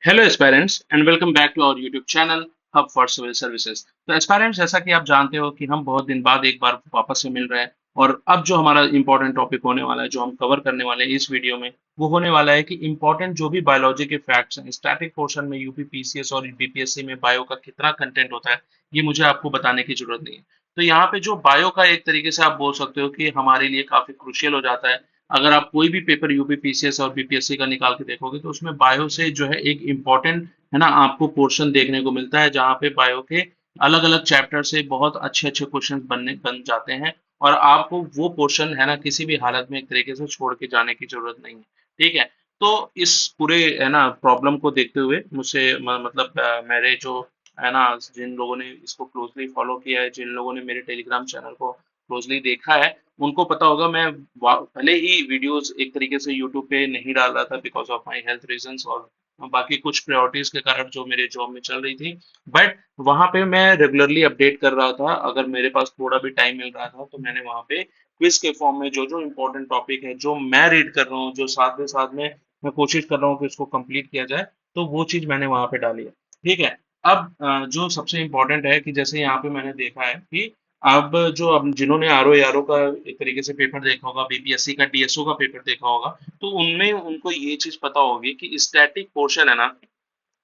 Hello aspirants and welcome back to our YouTube channel hub for civil services. तो aspirants, जैसा कि आप जानते हो कि हम बहुत दिन बाद एक बार वापस से मिल रहे हैं और अब जो हमारा इंपॉर्टेंट टॉपिक होने वाला है, जो हम कवर करने वाले हैं इस वीडियो में, वो होने वाला है कि इंपॉर्टेंट जो भी बायोलॉजी के फैक्ट्स हैं स्टैटिक पोर्शन में यूपी पीसीएस और बीपीएससी में बायो का कितना कंटेंट होता है, ये मुझे आपको बताने की जरूरत नहीं है। तो यहाँ पे जो बायो का एक तरीके से आप बोल सकते हो कि हमारे लिए काफी क्रुशियल हो जाता है। अगर आप कोई भी पेपर यूपी पीसीएस और बीपीएससी का निकाल के देखोगे तो उसमें बायो से जो है एक इम्पॉर्टेंट है ना आपको पोर्शन देखने को मिलता है, जहाँ पे बायो के अलग अलग चैप्टर से बहुत अच्छे अच्छे क्वेश्चन बन जाते हैं और आपको वो पोर्शन है ना किसी भी हालत में एक तरीके से छोड़ के जाने की जरूरत नहीं है। ठीक है। तो इस पूरे है ना प्रॉब्लम को देखते हुए मुझसे मतलब मेरे जो है ना, जिन लोगों ने इसको क्लोजली फॉलो किया है, जिन लोगों ने मेरे टेलीग्राम चैनल को क्लोजली देखा है, उनको पता होगा मैं भले ही वीडियोस एक तरीके से यूट्यूब पे नहीं डाल रहा था because of my health reasons और बाकी कुछ प्रायोरिटीज के कारण जो मेरे जॉब में चल रही थी, बट वहां पे मैं रेगुलरली अपडेट कर रहा था। अगर मेरे पास थोड़ा भी टाइम मिल रहा था तो मैंने वहां पे क्विज के फॉर्म में जो जो इम्पोर्टेंट टॉपिक है जो मैं रीड कर रहा हूँ, जो साथ में मैं कोशिश कर रहा हूँ कि इसको कंप्लीट किया जाए, तो वो चीज मैंने वहां पे डाली है। ठीक है। अब जो सबसे इम्पोर्टेंट है कि जैसे यहाँ पे मैंने देखा है कि अब जिन्होंने आर ओ आर ओ का एक तरीके से पेपर देखा होगा, बीपीएससी का डीएसओ का पेपर देखा होगा, तो उनमें उनको ये चीज पता होगी कि स्टैटिक पोर्शन है ना,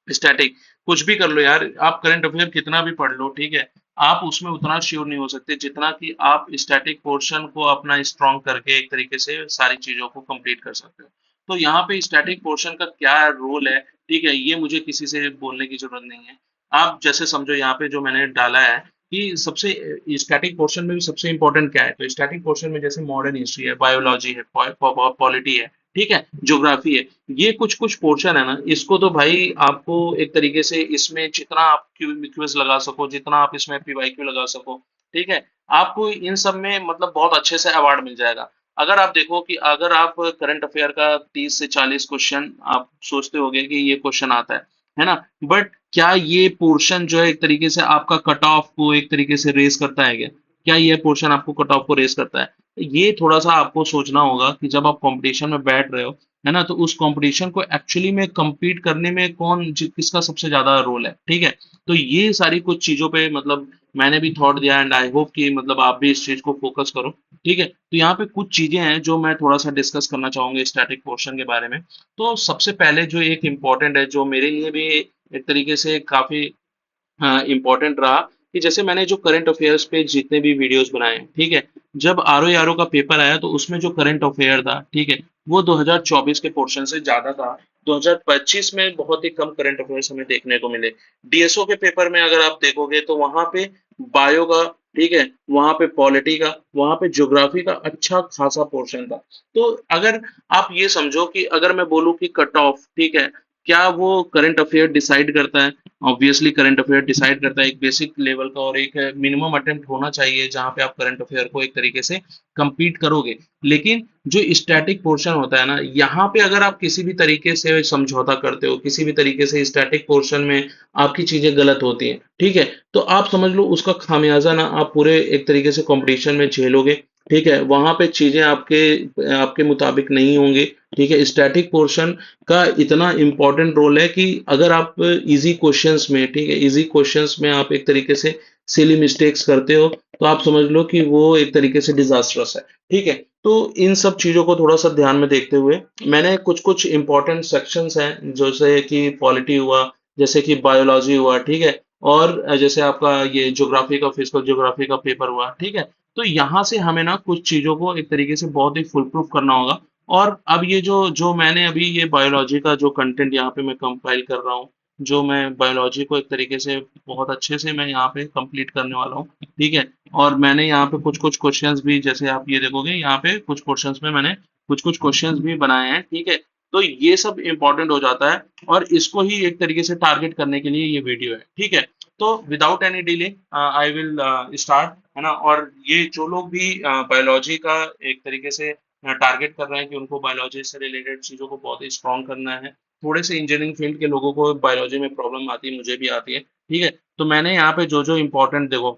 स्टैटिक कुछ भी कर लो यार, आप करंट अफेयर कितना भी पढ़ लो, ठीक है, आप उसमें उतना श्योर नहीं हो सकते जितना कि आप स्टैटिक पोर्शन को अपना स्ट्रॉन्ग करके एक तरीके से सारी चीजों को कंप्लीट कर सकते हो। तो यहाँ पे स्टैटिक पोर्शन का क्या रोल है, ठीक है, ये मुझे किसी से बोलने की जरूरत नहीं है। आप जैसे समझो यहाँ पे जो मैंने डाला है कि सबसे स्टैटिक पोर्शन में भी सबसे इंपॉर्टेंट क्या है, तो स्टैटिक पोर्शन में जैसे मॉडर्न हिस्ट्री है, बायोलॉजी है, पॉलिटी है, ठीक है, ज्योग्राफी है, ये कुछ कुछ पोर्शन है ना, इसको तो भाई आपको एक तरीके से इसमें जितना आप क्विज लगा सको, जितना आप इसमें पीवाईक्यू लगा सको, ठीक है, आपको इन सब में मतलब बहुत अच्छे से अवार्ड मिल जाएगा। अगर आप देखो कि अगर आप करंट अफेयर का 30 से 40 क्वेश्चन आप सोचते होगे कि ये क्वेश्चन आता है ना, बट क्या ये पोर्शन जो है एक तरीके से आपका कट ऑफ को एक तरीके से रेस करता है क्या? क्या ये पोर्शन आपको कट ऑफ को रेस करता है? ये थोड़ा सा आपको सोचना होगा कि जब आप कंपटीशन में बैठ रहे हो, है ना, तो उस कंपटीशन को एक्चुअली में compete करने में किसका सबसे ज्यादा रोल है, ठीक है। तो ये सारी कुछ चीजों पे मतलब मैंने भी थॉट दिया एंड आई होप कि मतलब आप भी इस चीज को फोकस करो। ठीक है। तो यहाँ पे कुछ चीजें हैं जो मैं थोड़ा सा डिस्कस करना चाहूंगा स्टैटिक पोर्शन के बारे में। तो सबसे पहले जो एक इम्पोर्टेंट है, जो मेरे लिए भी एक तरीके से काफी इम्पोर्टेंट रहा, कि जैसे मैंने जो करंट अफेयर्स पे जितने भी वीडियोस बनाए हैं, ठीक है, जब आर ओ का पेपर आया तो उसमें जो करंट अफेयर था, ठीक है, वो 2024 के पोर्शन से ज्यादा था। 2025 में बहुत ही कम करंट अफेयर्स हमें देखने को मिले। डीएसओ के पेपर में अगर आप देखोगे तो वहां पे बायो का, ठीक है, वहां पे पॉलिटी का, वहां पे ज्योग्राफी का अच्छा खासा पोर्शन था। तो अगर आप ये समझो कि अगर मैं बोलूँ कि कट ऑफ, ठीक है, क्या वो करंट अफेयर डिसाइड करता है? ऑब्वियसली करंट अफेयर डिसाइड करता है एक बेसिक लेवल का, और एक मिनिमम अटेम्प्ट होना चाहिए जहां पे आप करंट अफेयर को एक तरीके से compete करोगे। लेकिन जो स्टैटिक पोर्शन होता है ना, यहाँ पे अगर आप किसी भी तरीके से समझौता करते हो, किसी भी तरीके से स्टैटिक पोर्शन में आपकी चीजें गलत होती हैं, ठीक है, तो आप समझ लो उसका खामियाजा ना आप पूरे एक तरीके से कंपटीशन में झेलोगे। ठीक है, वहां पे चीजें आपके आपके मुताबिक नहीं होंगी। ठीक है, स्टैटिक पोर्शन का इतना इम्पोर्टेंट रोल है कि अगर आप इजी क्वेश्चंस में, ठीक है, इजी क्वेश्चंस में आप एक तरीके से सिली मिस्टेक्स करते हो तो आप समझ लो कि वो एक तरीके से डिजास्टरस है। ठीक है। तो इन सब चीजों को थोड़ा सा ध्यान में देखते हुए मैंने कुछ कुछ इंपॉर्टेंट सेक्शंस हैं, जैसे कि पॉलिटी हुआ, जैसे कि बायोलॉजी हुआ, ठीक है, और जैसे आपका ये ज्योग्राफी का, फिजिकल ज्योग्राफी का पेपर हुआ, ठीक है, तो यहाँ से हमें ना कुछ चीजों को एक तरीके से बहुत ही फुल प्रूफ करना होगा। और अब ये जो जो मैंने अभी ये बायोलॉजी का जो कंटेंट यहाँ पे मैं कंपाइल कर रहा हूँ, जो मैं बायोलॉजी को एक तरीके से बहुत अच्छे से मैं यहाँ पे कंप्लीट करने वाला हूँ। ठीक है। और मैंने यहाँ पे कुछ कुछ क्वेश्चंस भी, जैसे आप ये देखोगे यहाँ पे कुछ क्वेश्चंस में मैंने कुछ कुछ क्वेश्चंस भी बनाए हैं। ठीक है। तो ये सब इंपॉर्टेंट हो जाता है और इसको ही एक तरीके से टारगेट करने के लिए ये वीडियो है। ठीक है। तो without any delay I will start, है ना। और ये जो लोग भी बायोलॉजी का एक तरीके से टारगेट कर रहे हैं कि उनको बायोलॉजी से रिलेटेड चीजों को बहुत ही स्ट्रॉन्ग करना है, थोड़े से इंजीनियरिंग फील्ड के लोगों को बायोलॉजी में प्रॉब्लम आती है, मुझे भी आती है। ठीक है। तो मैंने यहाँ पे जो जो इम्पोर्टेंट देखो,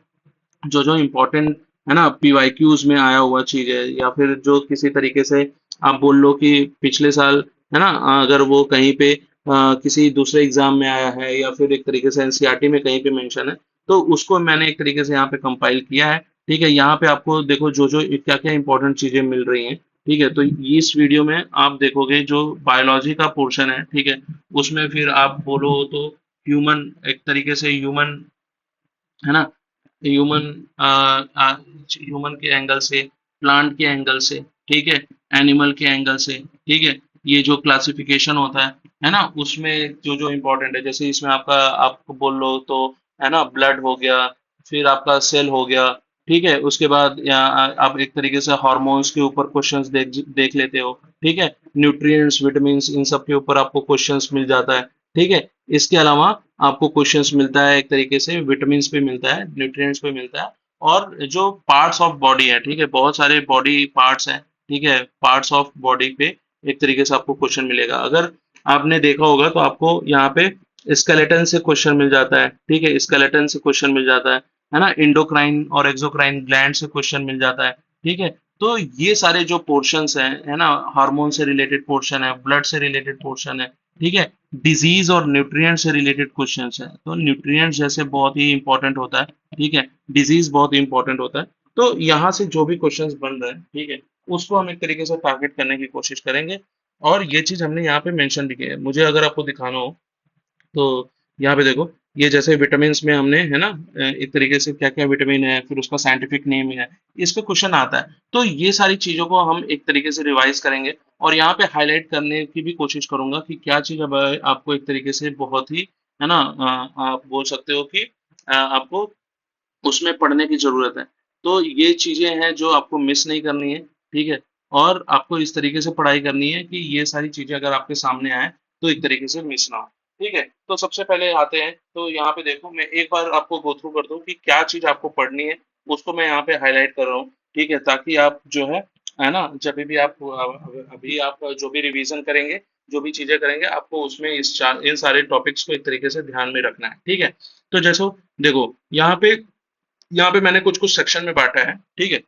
जो जो इम्पोर्टेंट है ना पीवाईक्यूज में आया हुआ चीज है, या फिर जो किसी तरीके से आप बोल लो कि पिछले साल, है ना, अगर वो कहीं पे किसी दूसरे एग्जाम में आया है या फिर एक तरीके से एनसीईआरटी में कहीं पे मेंशन है, तो उसको मैंने एक तरीके से यहाँ पे कंपाइल किया है। ठीक है, यहाँ पे आपको देखो जो जो क्या क्या इंपॉर्टेंट चीजें मिल रही हैं। ठीक है, तो इस वीडियो में आप देखोगे जो बायोलॉजी का पोर्शन है, ठीक है, उसमें फिर आप बोलो तो ह्यूमन, एक तरीके से ह्यूमन, है ना, ह्यूमन ह्यूमन के एंगल से, प्लांट के एंगल से, ठीक है, एनिमल के एंगल से, ठीक है, ये जो क्लासिफिकेशन होता है ना, उसमें जो जो इम्पोर्टेंट है, जैसे इसमें आपका आपको बोल लो तो, है ना, ब्लड हो गया, फिर आपका सेल हो गया, ठीक है, उसके बाद आप एक तरीके से हार्मोन्स के ऊपर क्वेश्चंस देख देख लेते हो, ठीक है, न्यूट्रिएंट्स, विटामिन्स, इन सब के ऊपर आपको क्वेश्चंस मिल जाता है। ठीक है, इसके अलावा आपको क्वेश्चंस मिलता है एक तरीके से विटामिन्स पे मिलता है, न्यूट्रिएंट्स पे मिलता है, और जो पार्ट्स ऑफ बॉडी है, ठीक है, बहुत सारे बॉडी पार्ट्स हैं, ठीक है, पार्ट्स ऑफ बॉडी पे एक तरीके से आपको क्वेश्चन मिलेगा। अगर आपने देखा होगा तो आपको यहाँ पे स्केलेटन से क्वेश्चन मिल जाता है, ठीक है, स्केलेटन से क्वेश्चन मिल जाता है ना, इंडोक्राइन और एक्सोक्राइन ग्लैंड से क्वेश्चन मिल जाता है। ठीक है, तो ये सारे जो पोर्शंस हैं, है ना, हार्मोन से रिलेटेड पोर्शन है, ब्लड से रिलेटेड पोर्शन है, ठीक है, डिजीज और न्यूट्रिएंट से रिलेटेड क्वेश्चंस है, तो न्यूट्रिएंट जैसे बहुत ही इंपॉर्टेंट होता है, ठीक है, डिजीज बहुत ही इंपॉर्टेंट होता है। तो यहाँ से जो भी क्वेश्चंस बन रहे हैं, ठीक है, उसको हम एक तरीके से टारगेट करने की कोशिश करेंगे। और ये चीज हमने यहाँ पे मेंशन भी किया है। मुझे अगर आपको दिखाना हो तो यहाँ पे देखो, ये जैसे विटामिन में हमने, है ना, एक तरीके से क्या क्या विटामिन है, फिर उसका साइंटिफिक नेम है, इस पे क्वेश्चन आता है। तो ये सारी चीजों को हम एक तरीके से रिवाइज करेंगे, और यहाँ पे हाईलाइट करने की भी कोशिश करूंगा कि क्या चीज अब आपको एक तरीके से बहुत ही, है ना, आप बोल सकते हो कि आपको उसमें पढ़ने की ज़रूरत है। तो ये चीज़ें हैं जो आपको मिस नहीं करनी है, ठीक है? और आपको इस तरीके से पढ़ाई करनी है कि ये सारी चीज़ें अगर आपके सामने आएँ, तो एक तरीके से मिस ना हो, ठीक है? तो सबसे पहले आते हैं, तो यहाँ पे देखो मैं एक बार आपको गो थ्रू कर दूँ कि क्या चीज़ आपको पढ़नी है, उसको मैं यहाँ पे हाइलाइट कर रहा हूँ, ठीक है? ताकि आप जो है ना, जभी भी आप अभी आप जो भी रिवीज़न करेंगे, जो भी चीज़ें करेंगे, आपको उसमें इन सारे टॉपिक्स को एक तरीके से ध्यान में रखना है, ठीक है? तो जैसे देखो, यहाँ पे मैंने कुछ कुछ सेक्शन में बांटा है, ठीक है?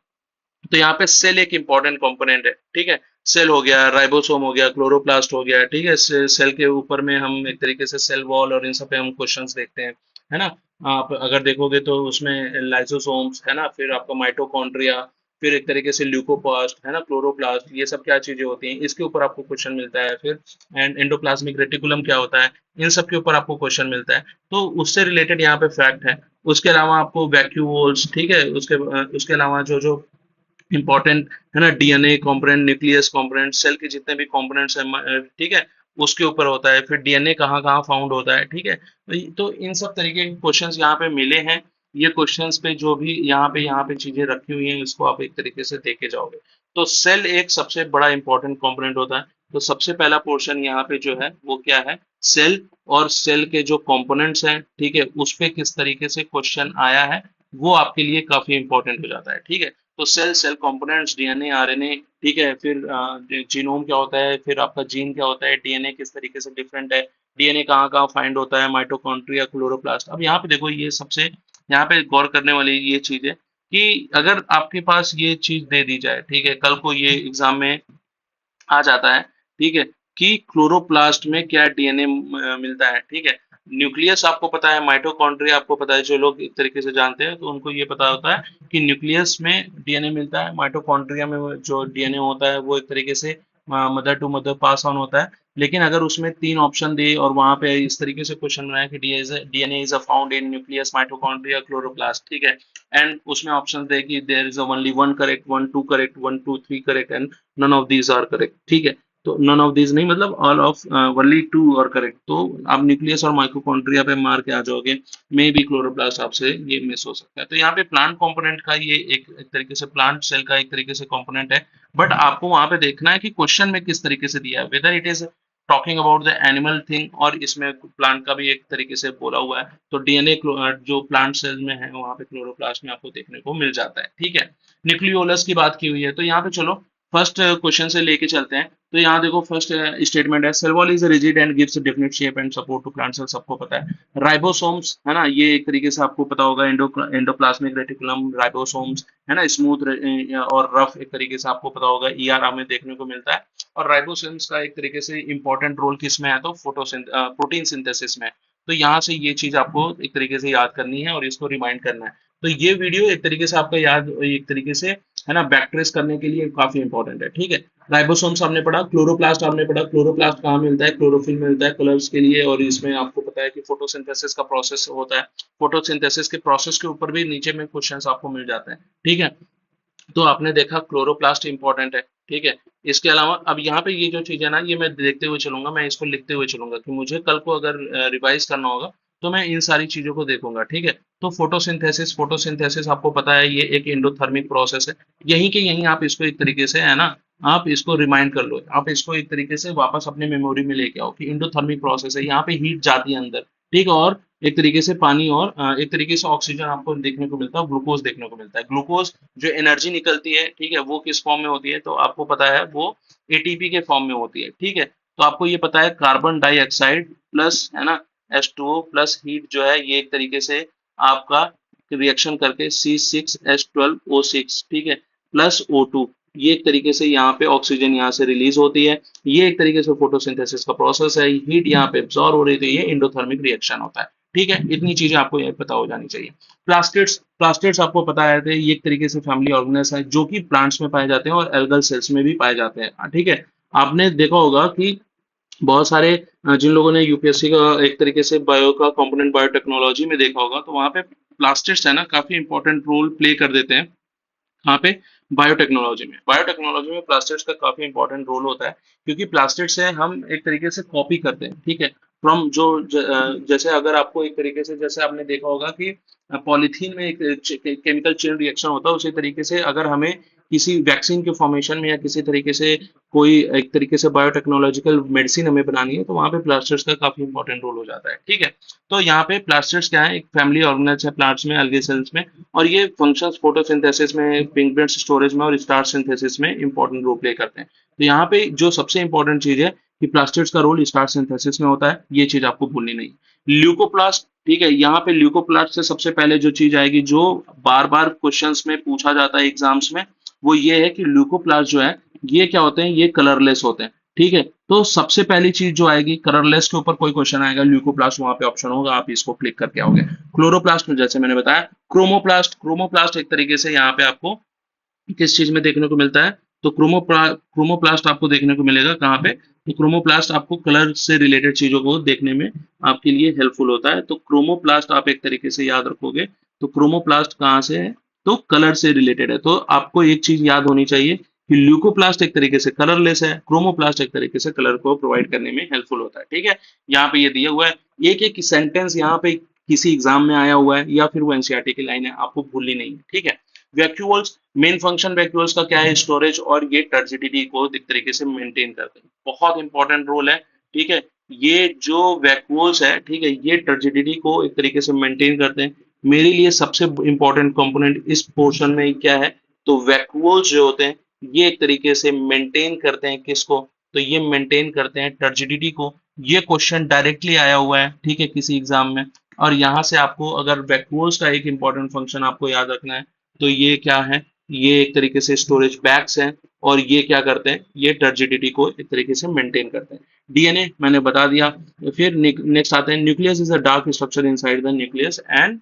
तो यहाँ पे सेल एक इंपॉर्टेंट कंपोनेंट है, ठीक है, सेल हो गया, राइबोसोम हो गया, क्लोरोप्लास्ट हो गया, ठीक है, सेल के ऊपर में हम एक तरीके से सेल वॉल और इन सब पे हम क्वेश्चंस देखते हैं, है ना। आप अगर देखोगे तो उसमें लाइसोसोम्स, है ना, फिर आपका माइटोकॉन्ड्रिया, फिर एक तरीके से ल्यूकोप्लास्ट, है ना, क्लोरोप्लास्ट, ये सब क्या चीजें होती हैं, इसके ऊपर आपको क्वेश्चन मिलता है। फिर एंड एंडोप्लाज्मिक रेटिकुलम क्या होता है, इन सब के ऊपर आपको क्वेश्चन मिलता है। तो उससे रिलेटेड यहाँ पे फैक्ट है। उसके अलावा आपको वैक्यूल्स, ठीक है, उसके अलावा जो जो इंपॉर्टेंट, है ना, DNA component, nucleus component, cell के जितने भी कंपोनेंट्स हैं, ठीक है, उसके ऊपर होता है। फिर डीएनए कहाँ कहाँ फाउंड होता है, ठीक है, तो इन सब तरीके के क्वेश्चंस यहाँ पे मिले हैं। ये क्वेश्चंस पे जो भी यहाँ पे चीजें रखी हुई हैं, इसको आप एक तरीके से देखे जाओगे। तो सेल एक सबसे बड़ा इंपॉर्टेंट कंपोनेंट होता है। तो सबसे पहला पोर्शन यहाँ पे जो है वो क्या है, सेल, और सेल के जो कंपोनेंट्स हैं, ठीक है, उस पे किस तरीके से क्वेश्चन आया है, वो आपके लिए काफी इंपॉर्टेंट हो जाता है, ठीक है। तो cell, cell components, DNA, RNA, ठीक है, फिर जीनोम क्या होता है, फिर आपका जीन क्या होता है, डीएनए किस तरीके से डिफरेंट है, डीएनए कहाँ कहाँ फाइंड होता है, माइटोकॉन्ड्रिया, क्लोरोप्लास्ट। अब यहाँ पे देखो, ये सबसे यहाँ पे गौर करने वाली ये चीज है कि अगर आपके पास ये चीज दे दी जाए, ठीक है, कल को ये एग्जाम में आ जाता है, ठीक है, कि क्लोरोप्लास्ट में क्या डीएनए मिलता है, ठीक है, न्यूक्लियस आपको पता है, माइटोकॉन्ड्रिया आपको पता है, जो लोग एक तरीके से जानते हैं तो उनको ये पता होता है कि न्यूक्लियस में डीएनए मिलता है, माइटोकॉन्ड्रिया में जो डीएनए होता है वो एक तरीके से mother to mother pass on होता है। लेकिन अगर उसमें 3 ऑप्शन दिए और वहां पे इस तरीके से क्वेश्चन बनाया कि DNA is a found in nucleus, mitochondria, chloroplast, ठीक है, एंड उसमें ऑप्शन दे कि there is only one correct, one two correct, one two three correct, and none of these are correct, ठीक है। तो नन ऑफ दीज नहीं मतलब ऑल ऑफ ओनली टू और करेक्ट, तो आप न्यूक्लियस और माइटोकॉन्ड्रिया पे मार के आ जाओगे, मे बी क्लोरोप्लास्ट आपसे ये मिस हो सकता है। तो यहाँ पे प्लांट कंपोनेंट का ये एक तरीके से प्लांट सेल का एक तरीके से कंपोनेंट है। बट आपको वहां पे देखना है कि क्वेश्चन में किस तरीके से दिया है, whether it is talking about the animal thing, और इसमें प्लांट का भी एक तरीके से बोला हुआ है। तो डीएनए जो प्लांट सेल में है वहां पे क्लोरोप्लास्ट में आपको देखने को मिल जाता है, ठीक है। न्यूक्लियोलस की बात की हुई है, तो यहाँ पे चलो फर्स्ट क्वेश्चन से लेके चलते हैं। तो यहाँ देखो फर्स्ट स्टेटमेंट है, cell wall is rigid and gives definite shape and support to plant cell, सबको पता है। राइबोसोम्स है ना, ये एक तरीके से आपको पता होगा, एंडोप्लाज्मिक रेटिकुलम, राइबोसोम्स है ना, स्मूथ और रफ एक तरीके से आपको पता होगा, ईआर हमें देखने को मिलता है। और राइबोसोम्स का एक तरीके से इंपॉर्टेंट रोल किस में है, तो प्रोटीन सिंथेसिस में। तो यहाँ से ये चीज आपको एक तरीके से याद करनी है और इसको रिमाइंड करना है। तो ये वीडियो एक तरीके से आपका याद एक तरीके से है ना बैक ट्रेस करने के लिए काफी इंपॉर्टेंट है, ठीक है। राइबोसोम्स हमने पढ़ा, क्लोरोप्लास्ट हमने पढ़ा, क्लोरोप्लास्ट कहाँ मिलता है, क्लोरोफिल मिलता है कलर्स के लिए, और इसमें आपको पता है कि फोटोसिंथेसिस का प्रोसेस होता है। फोटोसिंथेसिस के प्रोसेस के ऊपर भी नीचे में क्वेश्चंस आपको मिल जाते हैं, ठीक है। तो आपने देखा क्लोरोप्लास्ट इंपॉर्टेंट है, ठीक है। इसके अलावा अब यहाँ पे ये जो चीज है ना, ये मैं देखते हुए चलूंगा, मैं इसको लिखते हुए चलूंगा कि मुझे कल को अगर रिवाइज करना होगा तो मैं इन सारी चीजों को देखूंगा, ठीक है। तो फोटोसिंथेसिस, फोटोसिंथेसिस आपको पता है ये एक एंडोथर्मिक प्रोसेस है। यहीं के यहीं आप इसको एक तरीके से है ना, आप इसको रिमाइंड कर लो, आप इसको एक तरीके से वापस अपने मेमोरी में लेके आओ कि एंडोथर्मिक प्रोसेस है, यहाँ पे हीट जाती है अंदर, ठीक है। और एक तरीके से पानी और एक तरीके से ऑक्सीजन आपको देखने को मिलता है, ग्लूकोज देखने को मिलता है। ग्लूकोज जो एनर्जी निकलती है, ठीक है, वो किस फॉर्म में होती है, तो आपको पता है वो एटीपी के फॉर्म में होती है, ठीक है। तो आपको ये पता है कार्बन डाइऑक्साइड प्लस है ना H2O प्लस हीट जो है, ये एक तरीके से आपका रिएक्शन करके C6H12O6, ठीक है, प्लस O2, ये एक तरीके से यहाँ पे ऑक्सीजन यहाँ से रिलीज होती है। ये एक तरीके से फोटोसिंथेसिस का प्रोसेस है, हीट यहाँ पे एब्जॉर्ब हो रही थी, ये एंडोथर्मिक रिएक्शन होता है, ठीक है। इतनी चीजें आपको ये पता हो जानी चाहिए। प्लास्टिड्स, प्लास्टिड्स आपको पता है थे, ये एक तरीके से फैमिली ऑर्गेनेल्स है जो कि प्लांट्स में पाए जाते हैं और एल्गल सेल्स में भी पाए जाते हैं, ठीक है। आपने देखा होगा कि बहुत सारे जिन लोगों ने यूपीएससी का एक तरीके से बायो का कंपोनेंट बायोटेक्नोलॉजी में देखा होगा, तो वहां पे प्लास्टिड्स है ना काफी इंपॉर्टेंट रोल प्ले कर देते हैं। कहाँ पे, बायोटेक्नोलॉजी में प्लास्टिड्स का काफी इंपॉर्टेंट रोल होता है, क्योंकि प्लास्टिड से हम एक तरीके से कॉपी करते हैं, ठीक है, फ्रॉम जैसे अगर आपको एक तरीके से, जैसे आपने देखा होगा कि पॉलीथीन में एक केमिकल चेन रिएक्शन होता है, उसी तरीके से अगर हमें किसी वैक्सीन के फॉर्मेशन में या किसी तरीके से कोई एक तरीके से बायोटेक्नोलॉजिकल मेडिसिन हमें बनानी है, तो वहां पे प्लास्टिड्स का काफी इंपॉर्टेंट रोल हो जाता है, ठीक है। तो यहाँ पे प्लास्टिड्स क्या है, एक फैमिली ऑर्गेनेल्स है प्लांट्स में, अल्गे सेल्स में, और ये फंक्शंस फोटोसिंथेसिस में, पिगमेंट स्टोरेज में और स्टार सिंथेसिस में इंपॉर्टेंट रोल प्ले करते हैं। तो यहाँ पे जो सबसे इंपॉर्टेंट चीज है कि प्लास्टिड्स का रोल स्टार सिंथेसिस में होता है, ये चीज आपको भूलनी नहीं। ल्यूकोप्लास्ट, ठीक है, यहाँ पे ल्यूकोप्लास्ट से सबसे पहले जो चीज आएगी, जो बार बार क्वेश्चंस में पूछा जाता है एग्जाम्स में, वो ये है कि ल्यूकोप्लास्ट जो है, ये क्या होते हैं, ये कलरलेस होते हैं, ठीक है। तो सबसे पहली चीज जो आएगी, कलरलेस के ऊपर कोई क्वेश्चन आएगा, ल्यूकोप्लास्ट वहां पे ऑप्शन होगा, आप इसको क्लिक करके आओगे। क्लोरोप्लास्ट में जैसे मैंने बताया, क्रोमोप्लास्ट, क्रोमोप्लास्ट एक तरीके से यहाँ पे आपको किस चीज में देखने को मिलता है, तो क्रोमोप्लास्ट आपको देखने को मिलेगा कहाँ पे, तो क्रोमोप्लास्ट आपको कलर से रिलेटेड चीजों को देखने में आपके लिए हेल्पफुल होता है। तो क्रोमोप्लास्ट आप एक तरीके से याद रखोगे, तो क्रोमोप्लास्ट कहाँ से है, तो कलर से रिलेटेड है। तो आपको एक चीज याद होनी चाहिए कि ल्यूकोप्लास्ट एक तरीके से कलरलेस है, क्रोमोप्लास्ट एक तरीके से कलर को प्रोवाइड करने में हेल्पफुल होता है, ठीक है। यहाँ पे ये दिया हुआ है, एक एक सेंटेंस यहाँ पे किसी एग्जाम में आया हुआ है या फिर वो एनसीईआरटी की लाइन है, आपको भूलनी नहीं है, ठीक है। वैक्यूल्स, मेन फंक्शन वैक्यूल्स का क्या है, स्टोरेज, और ये टर्जिडिटी को एक तरीके से मेंटेन करते हैं, बहुत इंपॉर्टेंट रोल है, ठीक है। ये जो वैक्यूल्स है, ठीक है, ये टर्जिडिटी को एक तरीके से मेंटेन करते हैं। मेरे लिए सबसे इंपॉर्टेंट कंपोनेंट इस पोर्शन में क्या है, तो वैक्यूल्स जो होते हैं, ये एक तरीके से मेंटेन करते हैं किसको, तो ये मेंटेन करते हैं टर्जिडिटी को। ये क्वेश्चन डायरेक्टली आया हुआ है, ठीक है, किसी एग्जाम में, और यहाँ से आपको अगर वैक्यूल्स का एक इंपॉर्टेंट फंक्शन आपको याद रखना है, तो ये क्या है, ये एक तरीके से स्टोरेज बैग्स हैं, और ये क्या करते हैं, ये टर्जिडिटी को एक तरीके से मेंटेन करते हैं। डीएनए मैंने बता दिया। फिर नेक्स्ट आते हैं, nucleus is a dark structure inside the nucleus and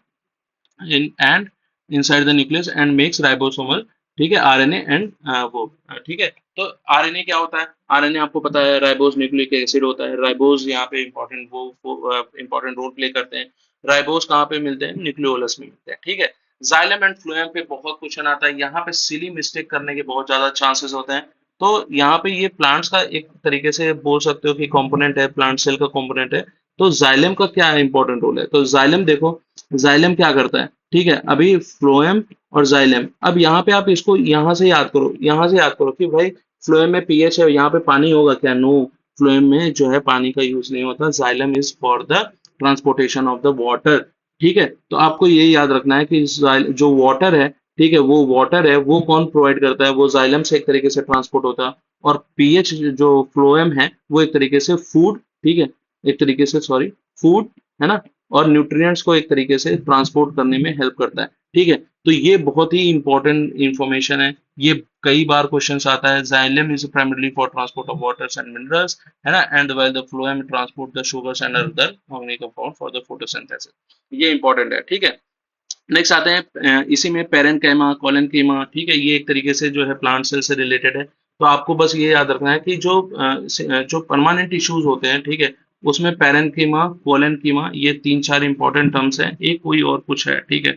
inside the nucleus and makes ribosomal, ठीक है, आरएनए एंड वो, ठीक है। तो आरएनए क्या होता है, आरएनए आपको पता है राइबोस न्यूक्लिक एसिड होता है, राइबोस यहाँ पे इंपॉर्टेंट वो इंपॉर्टेंट रोल प्ले करते हैं। राइबोस कहाँ पे मिलते हैं, न्यूक्लियोलस में मिलते हैं, ठीक है। जाइलम एंड फ्लोएम पे बहुत क्वेश्चन आता है, यहाँ पे सिली मिस्टेक करने के बहुत ज्यादा चांसेस होते हैं। तो यहाँ पे ये प्लांट्स का एक तरीके से बोल सकते हो कि कंपोनेंट है, प्लांट सेल का कंपोनेंट है। तो जाइलम का क्या इंपॉर्टेंट रोल है, तो जाइलम देखो, जाइलम क्या करता है, ठीक है, अभी फ्लोएम और जाइलम, अब यहाँ पे आप इसको यहाँ से याद करो, यहाँ से याद करो कि भाई फ्लोएम में पीएच है, यहाँ पे पानी होगा क्या, नो, फ्लोएम में जो है पानी का यूज नहीं होता, xylem is for the transportation of the water, ठीक है। तो आपको ये याद रखना है कि जो वाटर है, ठीक है, वो वाटर है वो कौन प्रोवाइड करता है, वो जाइलम से एक तरीके से ट्रांसपोर्ट होता है। और पीएच जो फ्लोएम है वो एक तरीके से फूड, ठीक है, एक तरीके से सॉरी फूड, है ना, और न्यूट्रिएंट्स को एक तरीके से ट्रांसपोर्ट करने में हेल्प करता है। ठीक है, तो ये बहुत ही इंपॉर्टेंट इंफॉर्मेशन है। ये कई बार क्वेश्चंस आता है, xylem is primarily for transport of waters and minerals, है ना, and while the phloem transport the sugars and other organic compound for the photosynthesis. ये इंपॉर्टेंट है। ठीक है, नेक्स्ट आते हैं इसी में पेरेन्केमा, कोलेनकीमा, ठीक है, ये एक तरीके से जो है प्लांट सेल से रिलेटेड है। तो आपको बस ये याद रखना है कि जो परमानेंट टिश्यूज होते हैं, ठीक है, उसमें पेरेन्कीमा, कोलेनकीमा, ये तीन चार इंपॉर्टेंट टर्म्स हैं। एक कोई और कुछ है, ठीक है,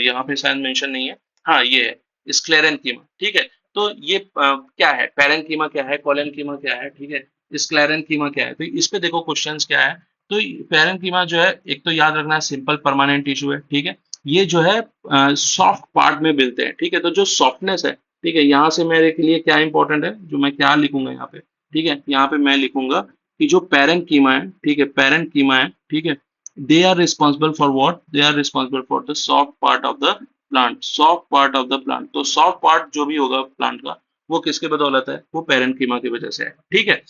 यहाँ पे शायद मेंशन नहीं है। हाँ, ये है स्क्लेरेनकीमा। ठीक है, तो ये क्या है, पेरेन्कीमा क्या है, कोलेनकीमा क्या है, ठीक है, स्क्लेरेनकीमा क्या है। तो इस पे देखो क्वेश्चंस क्या है। तो पेरेन्कीमा जो है, एक तो याद रखना है सिंपल परमानेंट टिश्यू है। ठीक है, ये जो है सॉफ्ट पार्ट में मिलते हैं। ठीक है, तो जो सॉफ्टनेस है, ठीक है, यहाँ से मेरे के लिए क्या इंपॉर्टेंट है, जो मैं क्या लिखूंगा यहाँ पे, ठीक है, यहाँ पे मैं लिखूंगा कि जो पेरेन्कीमा है, ठीक है, पेरेन्कीमा है, ठीक है, they are responsible for what, they are responsible for the soft part of the plant, soft part of the plant. तो सॉफ्ट पार्ट जो भी होगा प्लांट का, वो किसके बदौलत है, वो पेरेन्कीमा की वजह से है। ठीक है,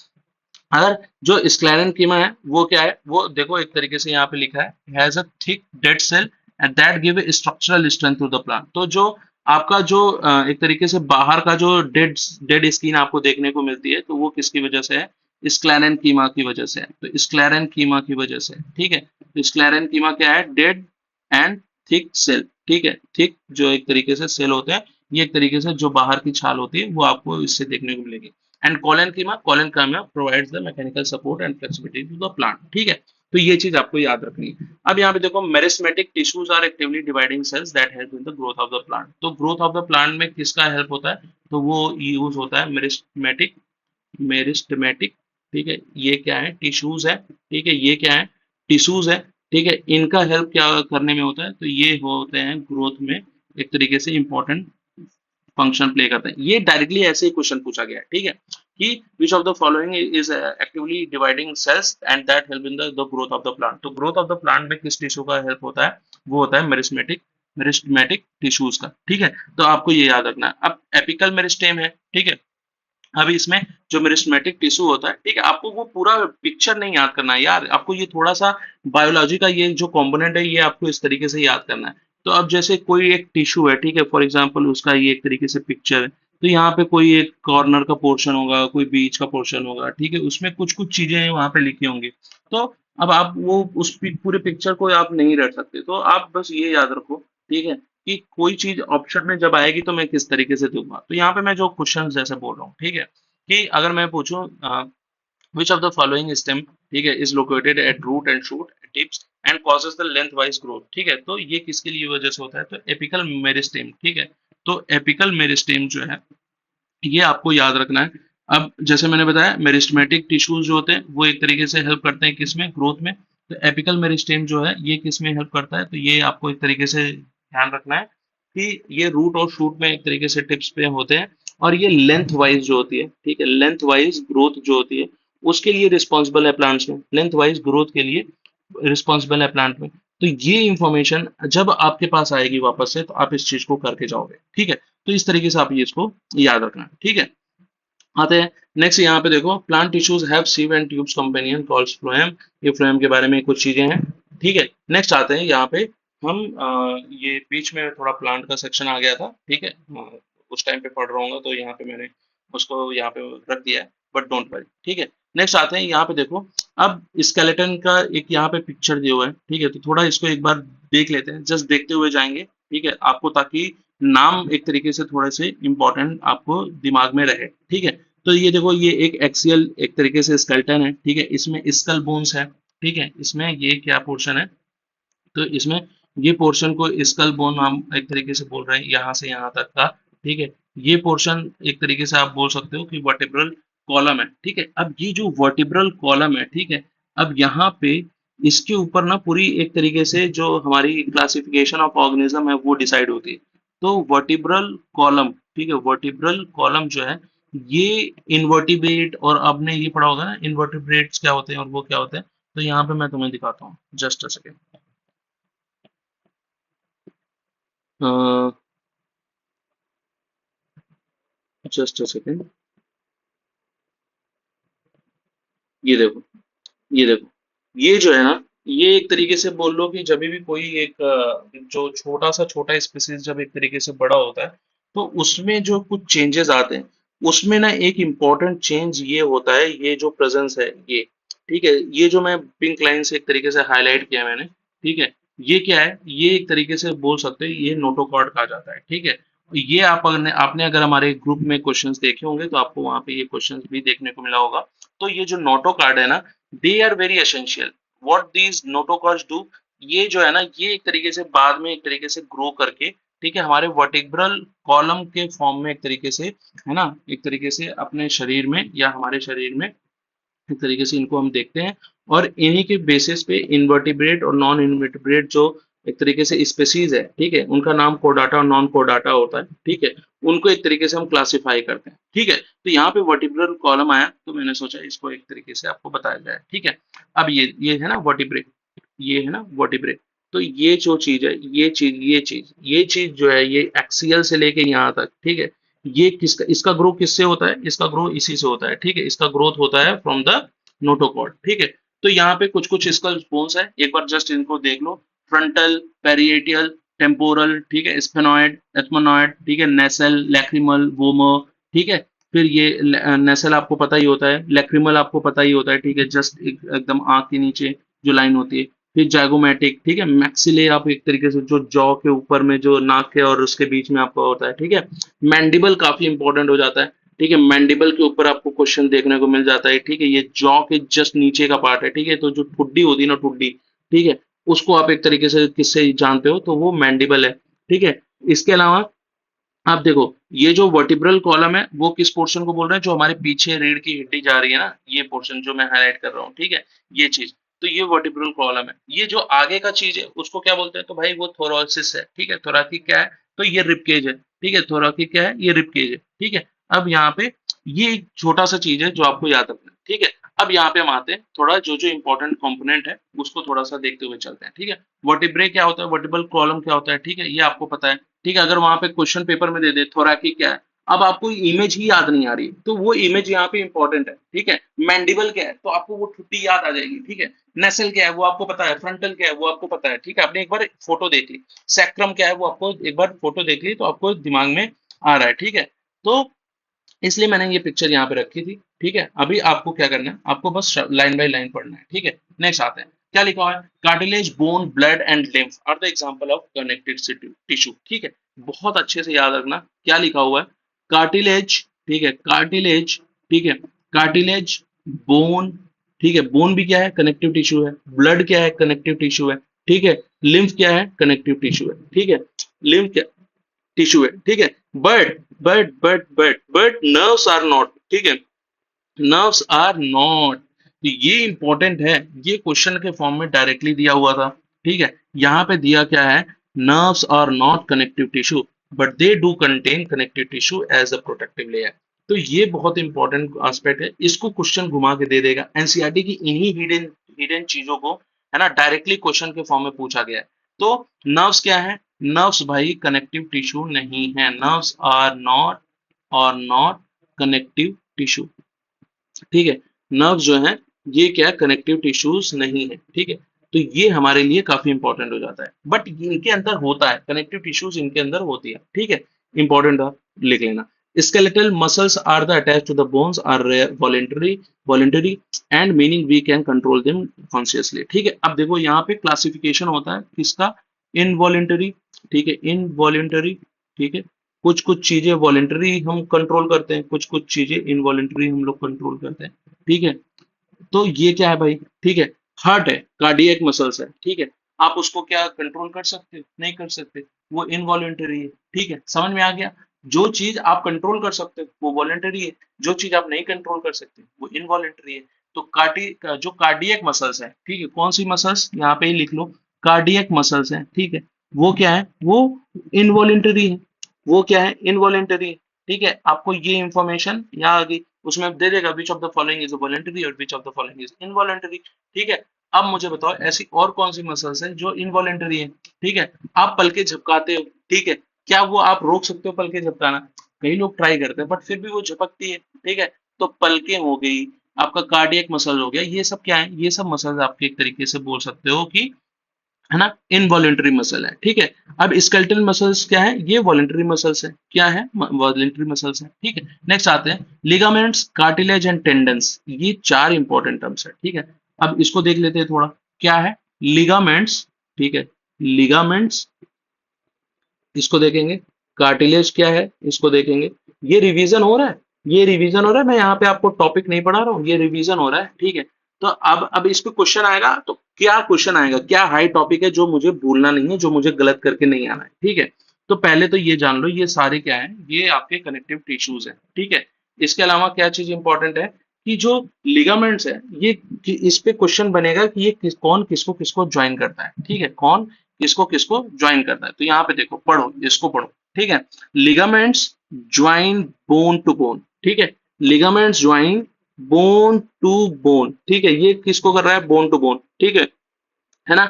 अगर जो स्क्लेरेन्कीमा है वो क्या है, वो देखो एक तरीके से यहाँ पे लिखा है, has a thick dead cell and that give structural strength to the plant. तो जो आपका जो एक तरीके से बाहर का जो डेड डेड स्किन आपको देखने को मिलती है, तो वो किसकी वजह से है, स्क्लेरेन्कीमा की वजह से है। तो स्क्लेरेन्कीमा की वजह से, ठीक है, तो स्क्लेरेन्कीमा क्या है, डेड एंड थिक सेल। ठीक है, थिक जो एक तरीके से सेल होते हैं, ये एक तरीके से जो बाहर की छाल होती है वो आपको इससे देखने को मिलेगी। And collenchyma provides the mechanical support and flexibility to the plant. ठीक है, तो ये चीज आपको याद रखनी है। अब यहाँ पे देखो, meristematic tissues are actively dividing cells that help in the growth of the plant. तो ग्रोथ ऑफ द प्लांट में किसका हेल्प होता है, तो वो यूज होता है मेरिस्टेमेटिक, मेरिस्टेमेटिक। ठीक है, ये क्या है, टिश्यूज है। ठीक है, ये क्या है, टिश्यूज है। ठीक है, इनका हेल्प क्या करने में होता है, तो ये होते हैं ग्रोथ में एक तरीके से इंपॉर्टेंट फंक्शन प्ले करते हैं। ये डायरेक्टली ऐसे ही क्वेश्चन पूछा गया है। ठीक है, कि which of the following is actively dividing sales and that help in the growth of the plant. तो ग्रोथ ऑफ द प्लांट में किस टिश्यू का हेल्प होता है, वो होता है मेरिस्टेमेटिक, मेरिस्टेमेटिक टिश्यूज का। ठीक है, तो आपको ये याद रखना है। अब एपिकल मेरिस्टेम है। ठीक है, अभी इसमें जो मेरिस्टेमेटिक टिश्यू होता है, ठीक है, आपको वो पूरा पिक्चर नहीं याद करना है यार, आपको ये थोड़ा सा बायोलॉजी का ये जो कंपोनेंट है, ये आपको इस तरीके से याद करना है। तो अब जैसे कोई एक टिश्यू है, ठीक है, फॉर एग्जांपल उसका ये एक तरीके से पिक्चर है, तो यहाँ पे कोई एक कॉर्नर का पोर्शन होगा, कोई बीच का पोर्शन होगा, ठीक है, उसमें कुछ कुछ चीजें वहां पे लिखी होंगी। तो अब आप वो उस पूरे पिक्चर को आप नहीं रख सकते, तो आप बस ये याद रखो, ठीक है, कि कोई चीज ऑप्शन में जब आएगी तो मैं किस तरीके से दूंगा। तो यहाँ पे मैं जो क्वेश्चन जैसे बोल रहा हूँ, ठीक है, कि अगर मैं पूछूं which of the following stem, ठीक है, is located at root and shoot tips and causes the lengthwise growth. ठीक है, तो ये किसके लिए वजह से होता है, तो एपिकल मेरिस्टेम। ठीक है, तो एपिकल मेरिस्टेम जो है, ये आपको याद रखना है। अब जैसे मैंने बताया, मेरिस्टेमेटिक टिश्यूज जो होते हैं वो एक तरीके से हेल्प करते हैं किसमें, ग्रोथ में। तो एपिकल मेरिस्टेम जो है ये किसमें हेल्प करता है, तो ये आपको एक तरीके से ध्यान रखना है कि ये रूट और शूट में एक तरीके से टिप्स पे होते हैं। और ये लेंथ वाइज जो होती है, ठीक है, लेंथ वाइज ग्रोथ जो होती है उसके लिए रिस्पॉन्सिबल है प्लांट्स में, लेंथ वाइज ग्रोथ के लिए रिस्पॉन्सिबल है प्लांट में। तो ये इंफॉर्मेशन जब आपके पास आएगी वापस से, तो आप इस चीज को करके जाओगे। ठीक है, तो इस तरीके से आप ये इसको याद रखना। ठीक है, आते हैं नेक्स्ट। यहाँ पे देखो, plant tissues have sieve and tubes companion called phloem. ये फ्लोएम के बारे में कुछ चीजें हैं। ठीक है, नेक्स्ट आते हैं यहाँ पे हम ये बीच में थोड़ा प्लांट का सेक्शन आ गया था। ठीक है, उस टाइम पे पढ़ रहा हूँ तो यहाँ पे मैंने उसको यहाँ पे रख दिया है, बट डोंट वरी। ठीक है, नेक्स्ट आते हैं यहाँ पे देखो, अब स्केलेटन का एक यहाँ पे पिक्चर दिया हुआ है। ठीक है, तो थोड़ा इसको एक बार देख लेते हैं, जस्ट देखते हुए जाएंगे। ठीक है, आपको ताकि नाम एक तरीके से थोड़े से इंपॉर्टेंट आपको दिमाग में रहे। ठीक है, तो ये देखो, ये एक एक्सियल एक तरीके से स्केलेटन है। ठीक है, इसमें स्कल बोन्स है। ठीक है, इसमें ये क्या पोर्शन है, तो इसमें ये पोर्शन को स्कल बोन हम एक तरीके से बोल रहे हैं, यहाँ से यहाँ तक का। ठीक है, ये पोर्शन एक तरीके से आप बोल सकते हो कि वर्टिब्रल कॉलम है। ठीक है, अब ये जो वर्टिब्रल कॉलम है, ठीक है, अब यहाँ पे इसके ऊपर ना पूरी एक तरीके से जो हमारी क्लासिफिकेशन ऑफ ऑर्गेनिज्म है वो डिसाइड होती है। तो वर्टिब्रल कॉलम, ठीक है, वर्टिब्रल कॉलम जो है ये इनवर्टिब्रेट, और आपने ये पढ़ा होगा ना इनवर्टिब्रेट्स क्या होते हैं और वो क्या होते हैं। तो यहाँ पे मैं तुम्हें दिखाता हूँ, just a second. Just a second, ये देखो, ये देखो, ये जो है ना, ये एक तरीके से बोल लो कि जब भी कोई एक जो छोटा सा छोटा स्पीसीज जब एक तरीके से बड़ा होता है, तो उसमें जो कुछ चेंजेस आते हैं, उसमें ना एक इम्पॉर्टेंट चेंज ये होता है, ये जो प्रेजेंस है ये, ठीक है, ये जो मैं पिंक लाइन से एक तरीके से हाईलाइट किया मैंने, ठीक है, ये क्या है, ये एक तरीके से बोल सकते हैं ये नोटोकॉर्ड कहा जाता है, ठीक है। ये आपने अगर हमारे ग्रुप में क्वेश्चंस देखे होंगे तो आपको वहां पे ये क्वेश्चंस भी देखने को मिला होगा। तो ये जो नोटोकॉर्ड है ना, they are very essential, what these notochords do, ये जो है ना, ये एक तरीके से बाद में एक तरीके से ग्रो करके, ठीक है, हमारे वर्टिब्रल कॉलम के फॉर्म में एक तरीके से, है ना, एक तरीके से अपने शरीर में या हमारे शरीर में एक तरीके से इनको हम देखते हैं। और इन्हीं के बेसिस पे इन्वर्टिब्रेट और नॉन इन्वर्टिब्रेट जो एक तरीके से स्पेसीज है, ठीक है, उनका नाम कोडाटा और नॉन कोडाटा होता है, ठीक है, उनको एक तरीके से हम क्लासिफाई करते हैं, ठीक है। तो यहाँ पे वर्टिब्रल कॉलम आया तो मैंने सोचा इसको एक तरीके से आपको बताया जाए, ठीक है। अब ये है ना वर्टिब्रे, ये है ना वर्टिब्रे, तो ये जो चीज है, ये चीज जो है, ये एक्सियल से लेके यहाँ तक, ठीक है, ये किसका, इसका ग्रो किससे होता है, इसका ग्रो इसी से होता है, ठीक है, इसका ग्रोथ होता है फ्रॉम द नोटोकॉर्ड, ठीक है। तो यहाँ पे कुछ कुछ स्कल बोन्स है, एक बार जस्ट इनको देख लो, फ्रंटल, पेरिएटियल, टेम्पोरल, ठीक है, स्फेनॉइड, एथमोनॉइड, ठीक है, नेसल, लैक्रिमल, वोमर, ठीक है। फिर ये नेसल आपको पता ही होता है, लैक्रिमल आपको पता ही होता है, ठीक है, जस्ट एकदम आंख के नीचे जो लाइन होती है। फिर जाइगोमैटिक, ठीक है, मैक्सिले आप एक तरीके से जो जॉ के ऊपर में जो नाक है और उसके बीच में आपका होता है, ठीक है। मैंडिबल काफी इंपॉर्टेंट हो जाता है, ठीक है, मैंडिबल के ऊपर आपको क्वेश्चन देखने को मिल जाता है, ठीक है, ये जॉ के जस्ट नीचे का पार्ट है, ठीक है, तो जो ठुड्डी होती है ना, ठुड्डी, ठीक है, उसको आप एक तरीके से किससे जानते हो, तो वो मैंडिबल है, ठीक है। इसके अलावा आप देखो, ये जो वर्टिब्रल कॉलम है वो किस पोर्शन को बोल रहे हैं, जो हमारे पीछे रीढ़ की हड्डी जा रही है ना, ये पोर्शन जो मैं हाईलाइट कर रहा हूँ, ठीक है, ये चीज, तो ये वर्टिब्रल कॉलम है। ये जो आगे का चीज है उसको क्या बोलते हैं, तो भाई वो थोरोसिस है, ठीक है, थोराकिक क्या है, तो ये रिबकेज है, ठीक है, थोराकिक क्या है, ये रिबकेज है, ठीक है। अब यहाँ पे ये एक छोटा सा चीज है जो आपको याद रखना है, ठीक है। अब यहाँ पे हम आते हैं, थोड़ा जो जो इंपॉर्टेंट कंपोनेंट है उसको थोड़ा सा देखते हुए चलते हैं, ठीक है। वर्टिब्रे क्या होता है, वर्टिब्रल कॉलम क्या होता है, ठीक है, ये आपको पता है, ठीक है। अगर वहां पे क्वेश्चन पेपर में दे दे थोराकिक क्या है, अब आपको इमेज ही याद नहीं आ रही, तो वो इमेज यहाँ पे इंपॉर्टेंट है, ठीक है। मैंडिबल क्या है, तो आपको वो ठुड्डी याद आ जाएगी, ठीक है। नेसल क्या है वो आपको पता है, फ्रंटल क्या है वो आपको पता है, ठीक है, आपने एक बार फोटो देख ली। सैक्रम क्या है वो आपको एक बार फोटो देख ली तो आपको दिमाग में आ रहा है, ठीक है। तो इसलिए मैंने ये पिक्चर यहाँ पे रखी थी, ठीक है। अभी आपको क्या करना है, आपको बस लाइन बाय लाइन पढ़ना है, ठीक है। नेक्स्ट आते हैं, क्या लिखा हुआ है, cartilage, bone, blood and lymph are the example of connected tissue, ठीक है। बहुत अच्छे से याद रखना क्या लिखा हुआ है, कार्टिलेज, ठीक है, कार्टिलेज, ठीक है, कार्टिलेज, बोन, ठीक है, बोन भी क्या है, कनेक्टिव टिश्यू है, ब्लड क्या है, कनेक्टिव टिश्यू है, ठीक है, लिम्फ क्या है, कनेक्टिव टिश्यू है, ठीक है, लिम्फ क्या टिश्यू है, ठीक है। बट नर्व्स आर नॉट, ठीक है, नर्व्स आर नॉट, तो ये इंपॉर्टेंट है, ये क्वेश्चन के फॉर्म में डायरेक्टली दिया हुआ था, ठीक है। यहाँ पे दिया क्या है, nerves are not connective tissue but they do contain connective tissue as a protective layer. तो ये बहुत इंपॉर्टेंट एस्पेक्ट है, इसको क्वेश्चन घुमा के दे देगा, एनसीईआरटी की इन्हीं हिडन हिडन चीजों को, है ना, डायरेक्टली क्वेश्चन के फॉर्म में पूछा गया है। तो नर्व्स क्या है, नर्व्स भाई कनेक्टिव टिश्यू नहीं है, nerves are not connective tissue, ठीक है। नर्व्स जो है ये क्या कनेक्टिव टिश्यूज नहीं है, ठीक है। तो ये हमारे लिए काफी इंपॉर्टेंट हो जाता है, बट इनके अंदर होता है, कनेक्टिव टिश्यूज इनके अंदर होती है, ठीक है, इंपॉर्टेंट था, लिख लेना। skeletal muscles are the attached to the bones are voluntary and meaning we can control them consciously, ठीक है। अब देखो यहाँ पे क्लासिफिकेशन होता है किसका, इनवॉलेंटरी, ठीक है, इनवॉलेंटरी, ठीक है, कुछ कुछ चीजें वॉलेंटरी हम कंट्रोल करते हैं, कुछ कुछ चीजें इनवॉलेंटरी हम लोग कंट्रोल करते हैं, ठीक है। तो ये क्या है भाई, ठीक है, हार्ट है, कार्डियक मसल्स है, ठीक है, आप उसको क्या कंट्रोल कर सकते हो, नहीं कर सकते, वो इनवॉलेंटरी है, ठीक है, समझ में आ गया। जो चीज आप कंट्रोल कर सकते हो वो वॉलेंटरी है, जो चीज आप नहीं कंट्रोल कर सकते वो इनवॉलेंटरी है। तो जो कार्डियक मसल्स है, ठीक है, कौन सी मसल्स, यहाँ पे ही लिख लो, कार्डियक मसल्स है, ठीक है, वो क्या है, वो इनवॉलेंटरी है, वो क्या है, इनवॉलेंटरी है, ठीक है। आपको ये इंफॉर्मेशन यहाँ आ गई, उसमें दे देगा which of the following is voluntary और which of the following is involuntary, ठीक है। अब मुझे बताओ ऐसी और कौन सी मसल्स है जो इनवॉलेंटरी है, ठीक है। आप पलके झपकाते हो, ठीक है, क्या वो आप रोक सकते हो पलके झपकाना, कई लोग ट्राई करते हैं बट फिर भी वो झपकती है, ठीक है। तो पलकें हो गई, आपका कार्डियक मसल हो गया, ये सब क्या है, ये सब मसल्स आपके एक तरीके से बोल सकते हो कि है ना, इनवॉलेंटरी मसल है, ठीक है। अब स्केलेटल मसल्स क्या है, ये वॉलेंटरी मसल्स है, क्या है, वॉलेंटरी मसल्स है, ठीक है। नेक्स्ट आते हैं लिगामेंट्स, कार्टिलेज एंड टेंडन्स, ये चार इंपॉर्टेंट टर्म्स है, ठीक है। अब इसको देख लेते हैं थोड़ा, क्या है लिगामेंट्स, ठीक है, लिगामेंट्स, इसको देखेंगे। कार्टिलेज क्या है, इसको देखेंगे। ये रिवीजन हो रहा है, ये रिवीजन हो रहा है, मैं यहाँ पे आपको टॉपिक नहीं पढ़ा रहा हूँ, ये रिवीजन हो रहा है, ठीक है। तो अब इस पे क्वेश्चन आएगा, तो क्या क्वेश्चन आएगा, क्या हाई टॉपिक है जो मुझे भूलना नहीं है, जो मुझे गलत करके नहीं आना है, ठीक है। तो पहले तो ये जान लो, ये सारे क्या है, ये आपके कनेक्टिव टिश्यूज है, ठीक है। इसके अलावा क्या चीज इंपॉर्टेंट है कि जो लिगामेंट्स है, ये इस पे क्वेश्चन बनेगा कि ये कौन किसको किसको ज्वाइन करता है, ठीक है, कौन किसको किसको ज्वाइन करता है। तो यहाँ पे देखो, पढ़ो इसको पढ़ो, ठीक है। Ligaments join bone to bone, ठीक है, ligaments join bone to bone, ठीक है, ये किसको कर रहा है, बोन टू बोन, ठीक है ना।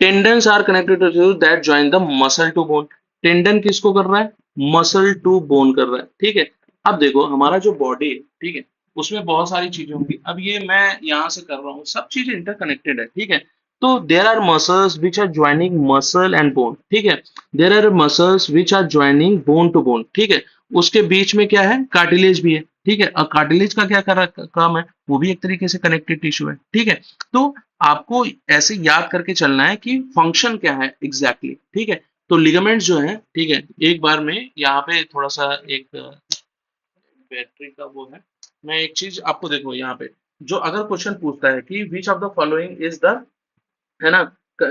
Tendons are connected to tissues that join the muscle to bone, tendon किसको कर रहा है, मसल टू बोन कर रहा है, ठीक है। अब देखो हमारा जो बॉडी है, ठीक है, उसमें बहुत सारी चीजें होंगी, अब ये मैं यहाँ से कर रहा हूँ, सब चीजें इंटरकनेक्टेड है, ठीक है। तो there are muscles which are joining muscle and bone, ठीक है, there are muscles which are joining bone to bone, ठीक है। उसके बीच में क्या है, कार्टिलेज भी है, ठीक है। और कार्टिलेज का क्या काम है, वो भी एक तरीके से कनेक्टिव टिश्यू है, ठीक है। तो आपको ऐसे याद करके चलना है कि फंक्शन क्या है एग्जैक्टली exactly, ठीक है। तो लिगामेंट्स जो है, ठीक है, एक बार में यहाँ पे थोड़ा सा एक बैटरी का वो है, मैं एक चीज आपको देखो यहाँ पे, जो अगर क्वेश्चन पूछता है कि which of the following is the, है ना,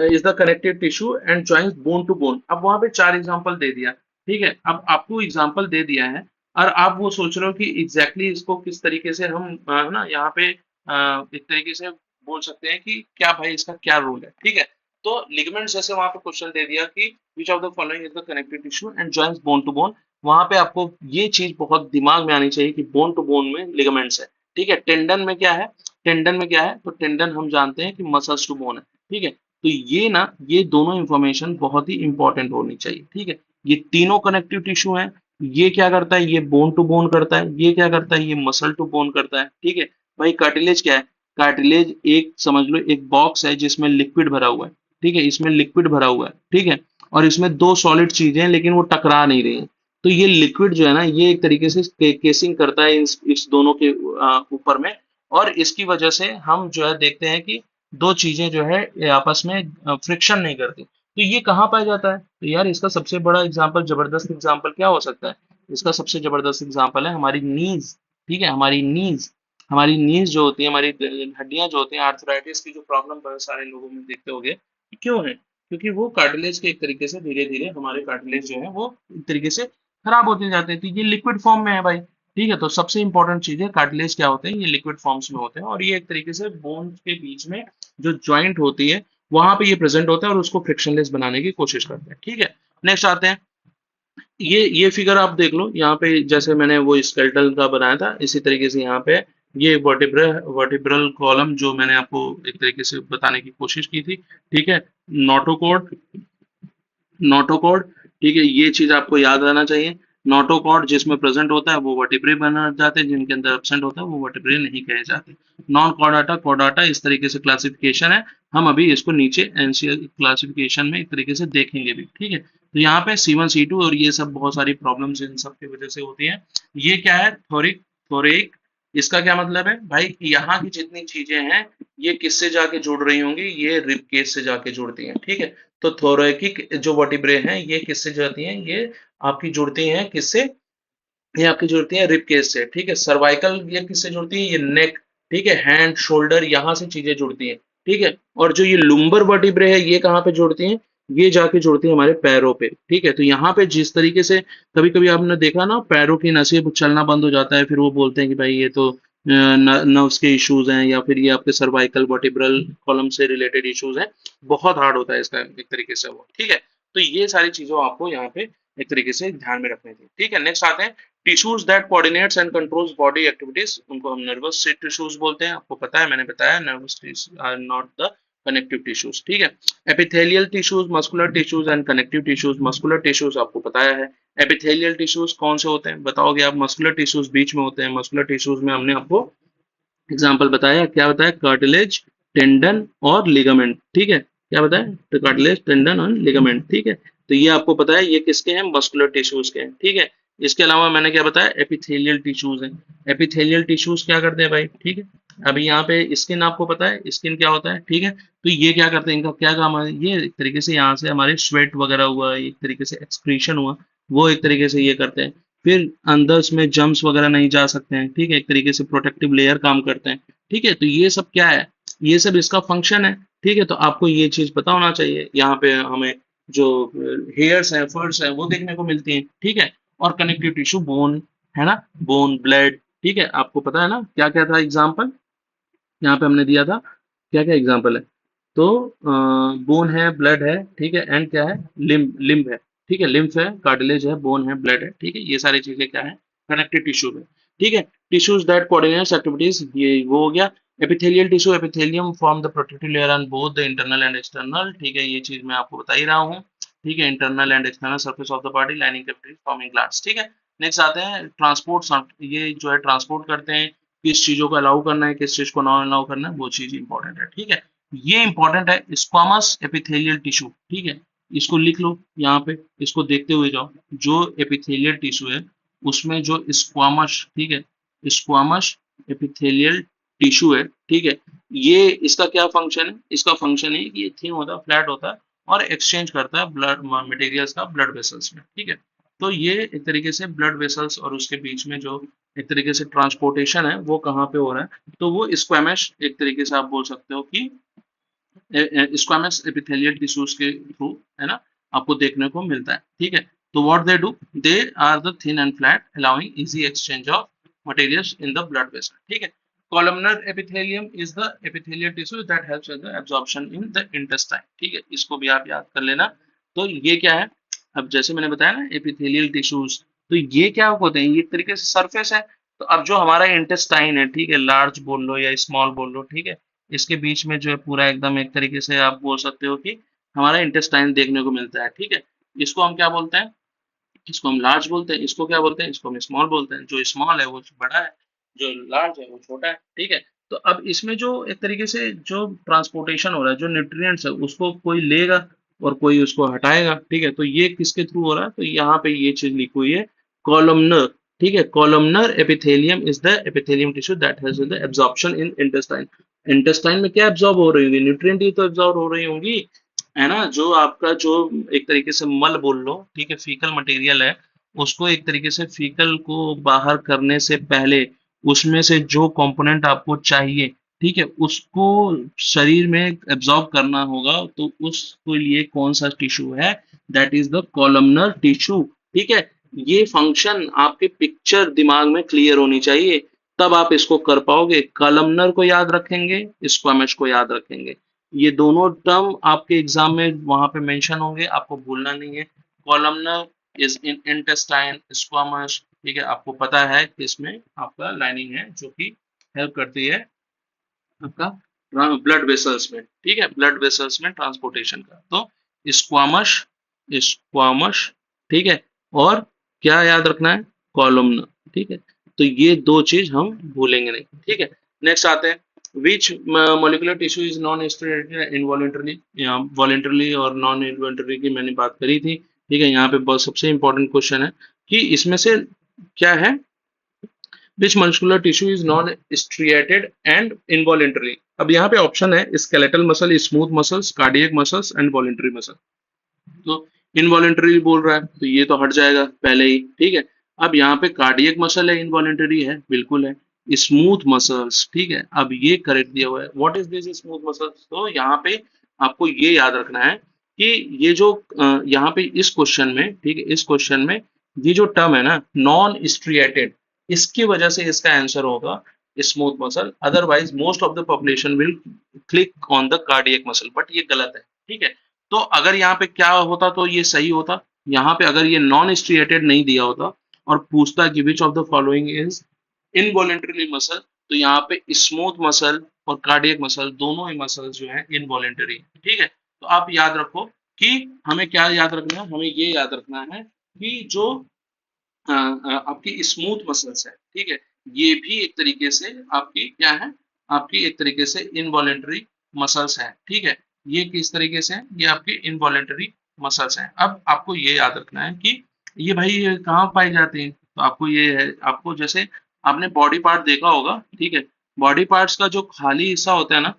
is the connective tissue and joins bone to bone, अब वहां पे चार एग्जांपल दे दिया, ठीक है। अब आपको एग्जांपल दे दिया है और आप वो सोच रहे हो कि एग्जैक्टली इसको किस तरीके से हम है ना यहाँ पे एक तरीके से बोल सकते हैं कि क्या भाई इसका क्या रोल है, ठीक है। तो लिगामेंट्स जैसे वहां पे क्वेश्चन दे दिया कि which of the following is the connective tissue and joins bone to bone, वहां पे आपको ये चीज बहुत दिमाग में आनी चाहिए कि बोन टू बोन में लिगामेंट्स है, ठीक है। टेंडन में क्या है, टेंडन में क्या है, तो टेंडन हम जानते हैं कि मसल्स टू बोन है, ठीक है। तो ये ना, ये दोनों इंफॉर्मेशन बहुत ही इंपॉर्टेंट होनी चाहिए, ठीक है। ये तीनों कनेक्टिव टिश्यू हैं, ये क्या करता है, ये बोन टू बोन करता है, ये क्या करता है, ये मसल टू बोन करता है, ठीक है। भाई कार्टिलेज क्या है, कार्टिलेज एक समझ लो एक बॉक्स है जिसमें लिक्विड भरा हुआ है, ठीक है, इसमें लिक्विड भरा हुआ है, ठीक है। और इसमें दो सॉलिड चीजें हैं लेकिन वो टकरा नहीं रही हैं। तो ये लिक्विड जो है ना, ये एक तरीके से केसिंग करता है इस दोनों के ऊपर में, और इसकी वजह से हम जो है देखते हैं कि दो चीजें जो है ये आपस में फ्रिक्शन नहीं करती। तो ये कहाँ पाया जाता है, तो यार इसका सबसे बड़ा एग्जाम्पल, जबरदस्त एग्जाम्पल क्या हो सकता है, इसका सबसे जबरदस्त एग्जाम्पल है हमारी नीज, ठीक है, हमारी नीज, हमारी नीज जो होती है, हमारी हड्डियां जो होती हैं, आर्थराइटिस की जो प्रॉब्लम बहुत सारे लोगों में देखते होंगे, क्यों है, क्योंकि वो कार्टिलेज के एक तरीके से धीरे धीरे हमारे कार्टिलेज जो है वो एक तरीके से खराब होते जाते हैं, तो ये लिक्विड फॉर्म में है भाई, ठीक है। तो सबसे इंपॉर्टेंट चीज है, कार्टिलेज क्या होते हैं, ये लिक्विड फॉर्म्स में होते हैं, और ये एक तरीके से बोन्स के बीच में जो ज्वाइंट होती है वहां पे ये प्रेजेंट होता है और उसको फ्रिक्शनलेस बनाने की कोशिश करते हैं, ठीक है। नेक्स्ट आते हैं, ये फिगर आप देख लो यहाँ पे, जैसे मैंने वो स्केलेटल का बनाया था इसी तरीके से यहाँ पे ये वर्टिब्रल कॉलम जो मैंने आपको एक तरीके से बताने की कोशिश की थी, ठीक है। नोटोकॉर्ड, नोटोकॉर्ड, ठीक है, ये चीज आपको याद रहना चाहिए। नोटोकॉर्ड जिसमें प्रेजेंट होता है वो वर्टिब्रे बना जाते हैं, जिनके अंदर एब्सेंट होता है वो वर्टिब्रे नहीं कहे जाते। नॉन कॉर्डाटा, कॉर्डाटा, इस तरीके से क्लासिफिकेशन है, हम अभी इसको नीचे एनसीएल क्लासिफिकेशन में एक तरीके से देखेंगे भी, ठीक है। तो यहाँ पे C1 C2 और ये सब बहुत सारी प्रॉब्लम्स इन सब की वजह से होती हैं। ये क्या है, थोरिक, थोरेइक, इसका क्या मतलब है भाई, यहाँ की जितनी चीजें हैं ये किससे जाके जुड़ रही होंगी, ये रिब केज से जाके जुड़ती हैं, ठीक है। तो थोरैकिक जो वर्टिब्रे हैं ये किससे जाती हैं, ये आपकी जुड़ती हैं किससे, ये आपकी जुड़ती है रिब केज से, ठीक है। सर्वाइकल ये किससे जुड़ती है, ये नेक, ठीक है, हैंड, शोल्डर, यहाँ से चीजें जुड़ती हैं, ठीक है। और जो ये लुम्बर वर्टिब्रे है ये कहाँ पे जुड़ती हैं, ये जाके जुड़ती है हमारे पैरों पे, ठीक है। तो यहाँ पे जिस तरीके से कभी कभी आपने देखा ना, पैरों की नसें चलना बंद हो जाता है, फिर वो बोलते हैं कि भाई ये तो नर्व्स के इश्यूज हैं, या फिर ये आपके सर्वाइकल वर्टिब्रल कॉलम से रिलेटेड इश्यूज हैं, बहुत हार्ड होता है इसका एक तरीके से वो, ठीक है। तो ये सारी चीजों आपको यहाँ पे एक तरीके से ध्यान में रखनी थी, ठीक है। नेक्स्ट आते हैं tissues that coordinates and controls body activities, उनको हम नर्वस टिश्यूज बोलते हैं, आपको पता है, मैंने बताया nervous tissues are not the connective tissues, ठीक है। Epithelial tissues, muscular tissues and connective tissues. Muscular tissues आपको बताया है। एपिथेलियल टिश्यूज कौन से होते हैं बताओगे आप? मस्कुलर टिश्यूज बीच में होते हैं। मस्कुलर टिश्यूज में हमने आपको एग्जाम्पल बताया, क्या बताया? कार्टिलेज, टेंडन और लिगामेंट, ठीक है। क्या बताया? तो कार्टिलेज, टेंडन और लिगामेंट, ठीक है। तो ये आपको पता है ये किसके हैं? मस्कुलर टिश्यूज के हैं, ठीक है। इसके अलावा मैंने क्या बताया? एपिथेलियल टिश्यूज हैं। एपिथेलियल टिश्यूज क्या करते हैं भाई? ठीक है। अभी यहाँ पे स्किन आपको पता है स्किन क्या होता है, ठीक है। तो ये क्या करते हैं, इनका क्या काम है? ये एक तरीके से यहाँ से हमारे स्वेट वगैरह हुआ, एक तरीके से एक्सक्रीशन हुआ, वो एक तरीके से ये करते हैं। फिर अंदर उसमें जम्स वगैरह नहीं जा सकते हैं, ठीक है। एक तरीके से प्रोटेक्टिव लेयर काम करते हैं, ठीक है। तो ये सब क्या है? ये सब इसका फंक्शन है, ठीक है। तो आपको ये चीज पता होना चाहिए। यहाँ पे हमें जो हेयर्स हैं, फर्स हैं, वो देखने को मिलती हैं, ठीक है। और कनेक्टिव टिश्यू बोन है ना, बोन, ब्लड, ठीक है। आपको पता है ना क्या क्या था एग्जाम्पल यहाँ पे हमने दिया था? क्या क्या एग्जाम्पल है? तो बोन है, ब्लड है, ठीक है। एंड क्या है? लिम्ब, लिम्ब है, ठीक है। लिम्फ है, कार्टिलेज है, बोन है, ब्लड है, ठीक है। ये सारी चीजें क्या है? कनेक्टिव टिश्यू में, ठीक है। टिश्यूज दैट कोऑर्डिनेट्स एक्टिविटीज, ये वो हो गया। Epithelial tissue, epithelium form the protective layer on both the internal and external, ठीक है। ये चीज मैं आपको बता ही रहा हूँ, ठीक है। Internal and external surface of the body, lining cavities forming glands, ठीक है। नेक्स्ट आते हैं ट्रांसपोर्ट। ये जो है ट्रांसपोर्ट करते हैं, किस चीजों को अलाउ करना है, किस चीज को नॉन अलाउ करना है, वो चीज इंपॉर्टेंट है, ठीक है। ये इंपॉर्टेंट है, स्क्वामस एपिथेलियल टिश्यू, ठीक है। इसको लिख लो यहाँ पे, इसको देखते हुए जाओ। जो एपिथेलियल टिश्यू है उसमें जो स्क्वामस, ठीक है, स्क्वामस एपिथेलियल टिश्यू है, ठीक है। ये इसका क्या फंक्शन है? इसका फंक्शन है कि ये थिन होता है, फ्लैट होता है और एक्सचेंज करता है ब्लड मटेरियल्स का ब्लड वेसल्स में, ठीक है। तो ये एक तरीके से ब्लड वेसल्स और उसके बीच में जो एक तरीके से ट्रांसपोर्टेशन है वो कहाँ पे हो रहा है? तो वो स्क्वेमस, एक तरीके से आप बोल सकते हो कि स्क्वेमस एपिथेलियल टिश्यूज के थ्रू, है ना, आपको देखने को मिलता है, ठीक है। तो what they do, they are the thin and flat allowing easy exchange of materials in the blood vessel, ठीक है। Columnar epithelium is the epithelial tissue that helps in the absorption in the intestine, ठीक है। इसको भी आप याद कर लेना। तो ये क्या है? अब जैसे मैंने बताया ना एपिथेलियल टिश्यूज, तो ये क्या होते हैं? ये एक तरीके से सरफेस है। तो अब जो हमारा इंटेस्टाइन है, ठीक है, लार्ज बोल लो या स्मॉल बोल लो, ठीक है, इसके बीच में जो है पूरा एकदम एक तरीके से आप बोल सकते हो कि हमारा इंटेस्टाइन देखने को मिलता है, ठीक है। इसको हम क्या बोलते हैं? इसको हम लार्ज बोलते हैं। इसको क्या बोलते हैं? इसको हम स्मॉल बोलते हैं। जो स्मॉल है वो बड़ा है, जो लार्ज है वो छोटा है, ठीक है। तो अब इसमें जो एक तरीके से जो ट्रांसपोर्टेशन हो रहा है, जो न्यूट्रिएंट्स है उसको कोई लेगा और कोई उसको हटाएगा, ठीक है। तो ये किसके थ्रू हो रहा है? तो यहाँ पे ये चीज लिखी हुई है, कॉलमनर, ठीक है। Columnar epithelium is the epithelium tissue that has the absorption in intestine. Intestine में क्या एब्जॉर्ब हो रही होगी? न्यूट्रिएंट ही तो एब्जॉर्ब हो रही होंगी, है ना। जो आपका जो एक तरीके से मल बोल लो, ठीक है, फीकल मटेरियल है, उसको एक तरीके से फीकल को बाहर करने से पहले उसमें से जो कंपोनेंट आपको चाहिए, ठीक है, उसको शरीर में एब्जॉर्ब करना होगा। तो उसके लिए कौन सा टिश्यू है? That is the columnar tissue, ठीक है। ये फंक्शन आपके पिक्चर दिमाग में क्लियर होनी चाहिए, तब आप इसको कर पाओगे। कॉलमनर को याद रखेंगे, स्क्वैमस को याद रखेंगे। ये दोनों टर्म आपके एग्जाम में वहां पे मेंशन होंगे, आपको भूलना नहीं है। Columnar is in intestine, squamous, ठीक है। आपको पता है कि इसमें आपका लाइनिंग है जो कि हेल्प करती है आपका ब्लड वेसल्स में, ठीक है, ब्लड वेसल्स में ट्रांसपोर्टेशन का। तो स्क्वामस, स्क्वामस, ठीक है। और क्या याद रखना है? कॉलमनर, ठीक है। तो ये दो चीज हम भूलेंगे नहीं, ठीक है। नेक्स्ट आते हैं, which molecular tissue is non steroidal involuntarily, या वॉलेंटरली और नॉन इन्वॉलेंटरी की मैंने बात करी थी, ठीक है। यहाँ पे बहुत सबसे इंपॉर्टेंट क्वेश्चन है कि इसमें से क्या है? which muscular tissue is non striated and involuntary। अब यहाँ पे ऑप्शन है skeletal muscle, smooth muscles, cardiac muscles and voluntary muscle. तो इनवॉलेंटरी बोल रहा है तो ये तो हट जाएगा पहले ही, ठीक है। अब यहाँ पे कार्डियक मसल है, इनवॉलेंटरी है, बिल्कुल है। स्मूथ मसल्स, ठीक है, अब ये करेक्ट दिया हुआ है। What is this smooth muscles? तो यहाँ पे आपको ये याद रखना है कि ये जो यहाँ पे इस क्वेश्चन में, ठीक है, इस क्वेश्चन में ये जो टर्म है ना, नॉन स्ट्रिएटेड, इसकी वजह से इसका आंसर होगा smooth muscle. Otherwise most of the population will click on the cardiac muscle, but ये गलत है, ठीक है। तो अगर यहाँ पे क्या होता तो ये सही होता। यहाँ पे अगर ये नॉन स्ट्रिएटेड नहीं दिया होता और पूछता कि which of the following is involuntarily muscle, तो यहाँ पे स्मूथ मसल और कार्डियक मसल, दोनों ही मसल्स जो है इनवॉलेंटरी, ठीक है। तो आप याद रखो कि हमें क्या याद रखना है, हमें ये याद रखना है कि जो आपकी स्मूथ मसल्स है, ठीक है, ये भी एक तरीके से आपकी क्या है, आपकी एक तरीके से इनवॉलेंटरी मसल्स है, ठीक है। ये किस तरीके से है, ये आपकी इनवॉलेंटरी मसल्स हैं। अब आपको ये याद रखना है कि ये भाई ये कहाँ पाई जाती हैं, तो आपको ये है, आपको जैसे आपने बॉडी पार्ट देखा होगा, ठीक है, बॉडी पार्ट्स का जो खाली हिस्सा होता है ना,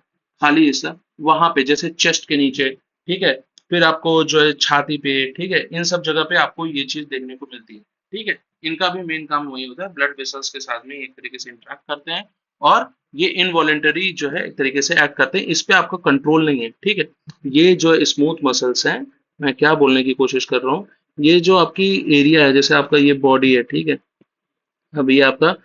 खाली हिस्सा वहां पे जैसे चेस्ट के नीचे, ठीक है, फिर आपको जो है छाती पे, ठीक है, इन सब जगह पे आपको ये चीज देखने को मिलती है, ठीक है। इनका भी मेन काम वही होता है, ब्लड वेसल्स के साथ में एक तरीके से इंटरेक्ट करते हैं और ये इनवॉलेंटरी जो है एक तरीके से एक्ट करते हैं, इस पे आपका कंट्रोल नहीं है, ठीक है। ये जो स्मूथ मसल्स हैं, मैं क्या बोलने की कोशिश कर रहा हूँ, ये जो आपकी एरिया है, जैसे आपका ये बॉडी है, ठीक है, अब ये आपका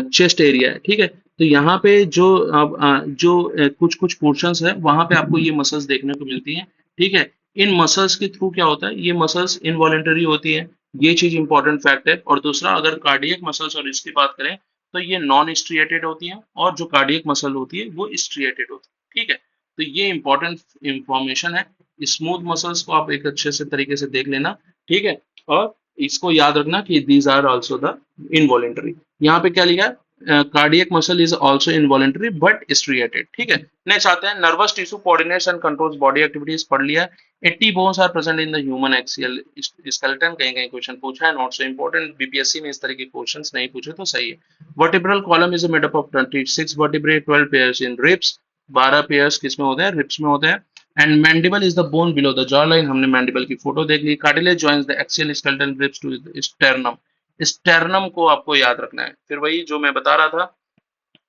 चेस्ट एरिया है, ठीक है, तो यहाँ पे जो अब जो कुछ कुछ पोर्शंस है वहां पे आपको ये मसल्स देखने को मिलती हैं, ठीक है। इन मसल्स के थ्रू क्या होता है, ये मसल्स इनवॉलेंटरी होती है, ये चीज इंपॉर्टेंट फैक्ट है। और दूसरा, अगर कार्डियक मसल्स और इसकी बात करें तो ये नॉन स्ट्रिएटेड होती हैं, और जो कार्डियक मसल होती है वो स्ट्रिएटेड होती है, ठीक है। तो ये इंपॉर्टेंट इंफॉर्मेशन है। स्मूथ मसल्स को आप एक अच्छे से तरीके से देख लेना, ठीक है। और इसको याद रखना कि these are also the involuntary. यहाँ पे क्या लिखा है, cardiac muscle is also involuntary but striated, ठीक है। नेक्स्ट आते हैं nervous tissue coordinates and controls body activities, पढ़ लिया। 80 bones are present in the human axial skeleton, कहीं कहीं क्वेश्चन पूछा है, नॉट सो इंपॉर्टेंट, बीपीएससी में इस तरह के क्वेश्चंस नहीं पूछे तो सही है। Vertebral column is made up of 26 vertebrae, 12 pairs in ribs, 12 pairs किसमें होते हैं, रिब्स में होते हैं। And mandible is the bone below the jaw line, हमने मैंडिबल की फोटो देख ली। Cartilage joins the axial skeleton ribs to sternum, sternum को आपको याद रखना है। फिर वही जो मैं बता रहा था,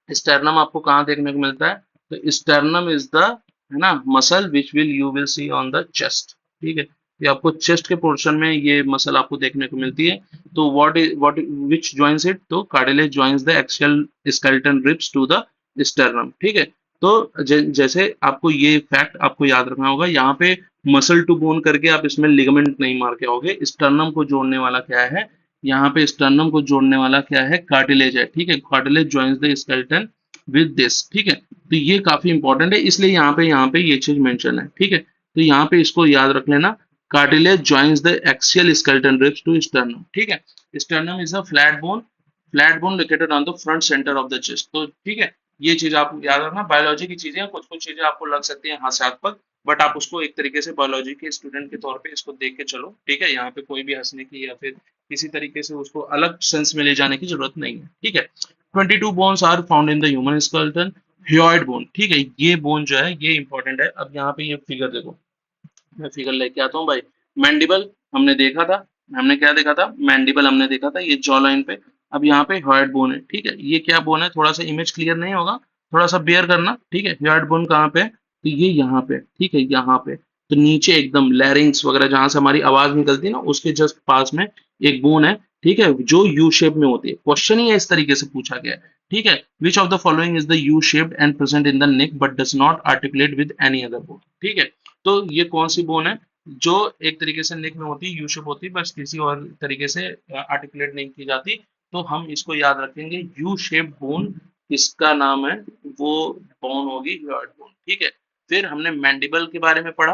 स्टर्नम आपको कहाँ देखने को मिलता है, तो स्टर्नम इज द, है ना, muscle which will you will see on the chest, ठीक है। ये आपको चेस्ट के पोर्शन में ये मसल आपको देखने को मिलती है। तो व्हाट विच जॉइंस इट, तो cartilage joins the axial skeleton ribs to the sternum, ठीक है। तो जैसे आपको ये फैक्ट आपको याद रखना होगा, यहाँ पे मसल टू बोन करके आप इसमें लिगामेंट नहीं मार के आओगे। स्टर्नम को जोड़ने वाला क्या है, यहाँ पे स्टर्नम को जोड़ने वाला क्या है, कार्टिलेज है, ठीक है। Cartilage joins the skeleton with this, ठीक है। तो ये काफी इंपॉर्टेंट है, इसलिए यहाँ पे ये चीज मेंशन है, ठीक है। तो यहाँ पे इसको याद रख लेना, cartilage joins the axial skeleton ribs to sternum, ठीक है। Sternum is a flat bone located on the front centre of the chest, तो ठीक है। ये चीज आप याद रखना, बायोलॉजी की चीजें, कुछ कुछ चीजें आपको लग सकती हैं हास्यास्पद, बट आप उसको एक तरीके से बायोलॉजी के स्टूडेंट के तौर पे इसको देख के चलो, ठीक है। यहाँ पे कोई भी हंसने की या फिर किसी तरीके से उसको अलग सेंस में ले जाने की जरूरत नहीं है, ठीक है। 22 bones are found in the human skeleton, hyoid bone, ठीक है। ये बोन जो है ये इंपॉर्टेंट है। अब यहाँ पे ये फिगर देखो, मैं फिगर लेके आता हूँ भाई। मैंडिबल हमने देखा था, हमने क्या देखा था, मैंडिबल हमने देखा था, ये जॉ लाइन पे। अब यहाँ पे ह्योइड बोन है, ठीक है। ये क्या बोन है, थोड़ा सा इमेज क्लियर नहीं होगा, थोड़ा सा बेयर करना, ठीक है। ह्योइड बोन कहाँ पे है, तो ये यहाँ पे, ठीक है, यहाँ पे। तो नीचे एकदम लैरिंग्स वगैरह जहां से हमारी आवाज निकलती है ना, उसके जस्ट पास में एक बोन है, ठीक है, जो यू शेप में होती है। क्वेश्चन ही है इस तरीके से पूछा गया है, ठीक है। विच of the following is the U shaped and present in the neck but does not articulate with any other bone, ठीक है। तो ये कौन सी बोन है जो एक तरीके से नेक में होती है, यू शेप होती है, बस किसी और तरीके से आर्टिकुलेट नहीं की जाती। तो हम इसको याद रखेंगे, यू शेप बोन इसका नाम है, वो बोन होगी ह्योइड बोन, ठीक है। फिर हमने मैंडिबल के बारे में पढ़ा,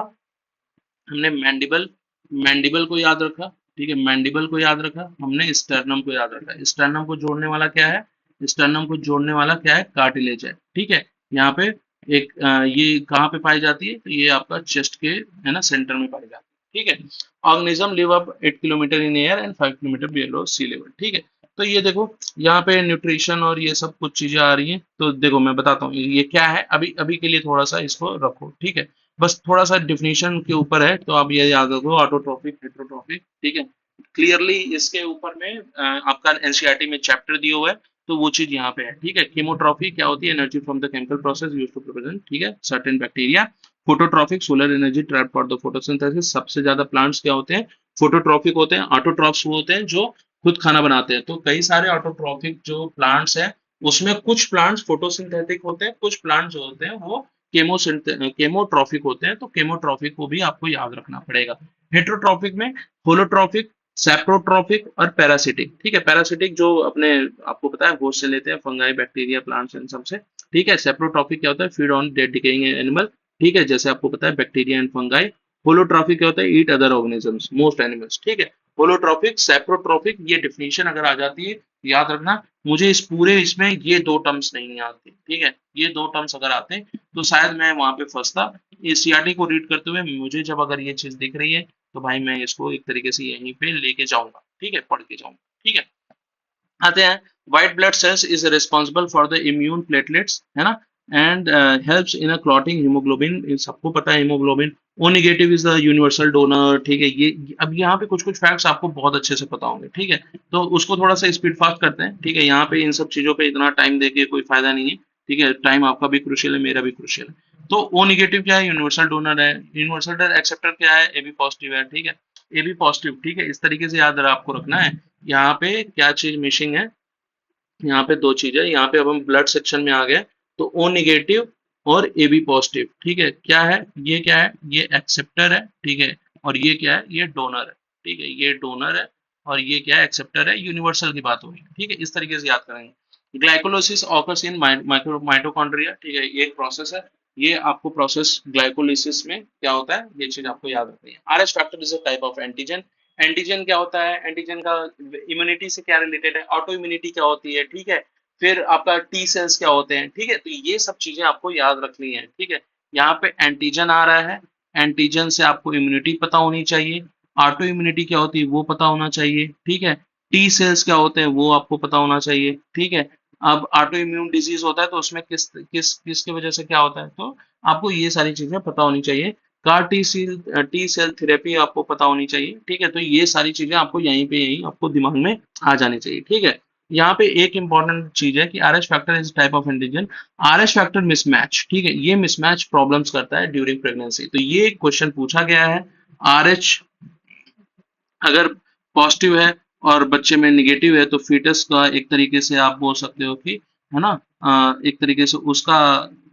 हमने मैंडिबल मैंडिबल को याद रखा, ठीक है। मैंडिबल को याद रखा, हमने स्टर्नम को याद रखा। स्टर्नम को जोड़ने वाला क्या है, स्टर्नम को जोड़ने वाला क्या है, कार्टिलेज है, ठीक है। यहाँ पे एक ये कहाँ पे पाई जाती है, तो ये आपका चेस्ट के, है ना, सेंटर में पाई जाती है, ठीक है। Organism live up 8 kilometre in air and 5 kilometre below sea level, ठीक है। तो ये देखो, यहाँ पे न्यूट्रिशन और ये सब कुछ चीजें आ रही हैं। तो देखो मैं बताता हूँ ये क्या है, अभी अभी के लिए थोड़ा सा इसको रखो, ठीक है। बस थोड़ा सा डिफिनीशन के ऊपर है, तो आप ये याद रखो, ऑटोट्रॉफिक, हेट्रोट्रॉफिक, ठीक है। क्लियरली इसके ऊपर में आपका एनसीईआरटी में चैप्टर दिया हुआ है, तो वो चीज यहाँ पे है, ठीक है। कीमोट्रॉफी क्या होती है, energy from the chemical process used to preparation, ठीक है, certain bacteria. Phototrophic, solar energy trap for the photosynthesis, सबसे ज्यादा प्लांट्स क्या होते हैं, फोटोट्रॉफिक होते हैं। ऑटोट्रॉफ्स वो होते हैं जो खुद खाना बनाते हैं। तो कई सारे ऑटोट्रॉफिक जो प्लांट्स हैं, उसमें कुछ प्लांट्स फोटोसिंथेटिक होते हैं, कुछ प्लांट्स जो होते हैं वो केमोट्रॉफिक होते हैं। तो केमोट्रॉफिक को भी आपको याद रखना पड़ेगा। हेट्रोट्रॉफिक में होलोट्रॉफिक, सैप्रोट्रॉफिक और पैरासिटिक, ठीक है। पैरासिटिक जो अपने, आपको पता है, होस्ट से लेते हैं, फंगाई, बैक्टीरिया, प्लांट्स, इन सबसे। ठीक है। सेप्रोट्रॉफिक क्या होता है, feed on dead decaying animal, ठीक है, जैसे आपको पता है बैक्टीरिया एंड फंगाई। होलोट्रॉफिक क्या होता है, ईट अदर ऑर्गेनिजम्स मोस्ट एनिमल्स, ठीक है। होलोट्रॉफिक, सेप्रोट्रॉफिक, ये डिफिनीशन अगर आ जाती है याद रखना। मुझे इस पूरे इसमें ये दो टर्म्स नहीं आते, ठीक है, ये दो टर्म्स अगर आते तो शायद मैं वहां पे फंसता। ये सीआरटी को रीड करते हुए मुझे जब अगर ये चीज दिख रही है तो भाई मैं इसको एक तरीके से यहीं पे लेके जाऊंगा, ठीक है, पढ़ के जाऊंगा, ठीक है। आते हैं, white blood cells is responsible for the immune platelets, है ना, and helps in a clotting haemoglobin, सबको पता है haemoglobin. O negative is the universal donor, ठीक है। ये अब यहाँ पे कुछ कुछ फैक्ट्स आपको बहुत अच्छे से पता होंगे, ठीक है, तो उसको थोड़ा सा स्पीड फास्ट करते हैं, ठीक है। यहाँ पे इन सब चीजों पे इतना टाइम देके कोई फायदा नहीं है, ठीक है, टाइम आपका भी क्रुशियल है, मेरा भी क्रुशियल है। तो ओ नेगेटिव क्या है, यूनिवर्सल डोनर है। यूनिवर्सल एक्सेप्टर क्या है, ए बी पॉजिटिव है, ठीक है, ए बी पॉजिटिव, ठीक है। इस तरीके से याद आपको रखना है। यहाँ पे क्या चीज मिसिंग है, यहाँ पे दो चीज है। यहाँ पे अब हम ब्लड सेक्शन में आ गए, तो ओ निगेटिव और ए बी पॉजिटिव, ठीक है, क्या है, ये क्या है, ये एक्सेप्टर है, ठीक है, और ये क्या है, ये डोनर है, ठीक है, ये डोनर है और ये क्या है, एक्सेप्टर है। यूनिवर्सल की बात हो रही है, ठीक है, इस तरीके से याद करेंगे। ग्लाइकोलिसिस ऑकर्स इन माइटोकॉन्ड्रिया, ठीक है, ये एक प्रोसेस है। ये आपको प्रोसेस ग्लाइकोलिसिस में क्या होता है, ये चीज आपको याद रखनी है। R H factor is a type of antigen. Antigen क्या होता है, एंटीजन का इम्यूनिटी से क्या रिलेटेड है, ऑटो इम्यूनिटी क्या होती है, ठीक है। फिर आपका टी सेल्स क्या होते हैं, ठीक है, तो ये सब चीजें आपको याद रखनी है, ठीक है। यहाँ पे एंटीजन आ रहा है, एंटीजन से आपको इम्यूनिटी पता होनी चाहिए। ऑटो इम्यूनिटी क्या होती है वो पता होना चाहिए, ठीक है। टी सेल्स क्या होते हैं वो आपको पता होना चाहिए, ठीक है। अब ऑटो इम्यून डिजीज होता है तो उसमें किस किस किसकी वजह से क्या होता है, तो आपको ये सारी चीजें पता होनी चाहिए। कार टी सेल थेरेपी आपको पता होनी चाहिए, ठीक है। तो ये सारी चीजें आपको यहीं पे यहीं आपको दिमाग में आ जानी चाहिए, ठीक है। यहाँ पे एक इंपॉर्टेंट चीज है कि R H factor is type of antigen. R H factor mismatch, ठीक है, ये मिसमैच प्रॉब्लम्स करता है ड्यूरिंग प्रेगनेंसी। तो ये क्वेश्चन पूछा गया है। आर एच अगर पॉजिटिव है और बच्चे में निगेटिव है तो फीटस का एक तरीके से आप बोल सकते हो कि, है ना, एक तरीके से उसका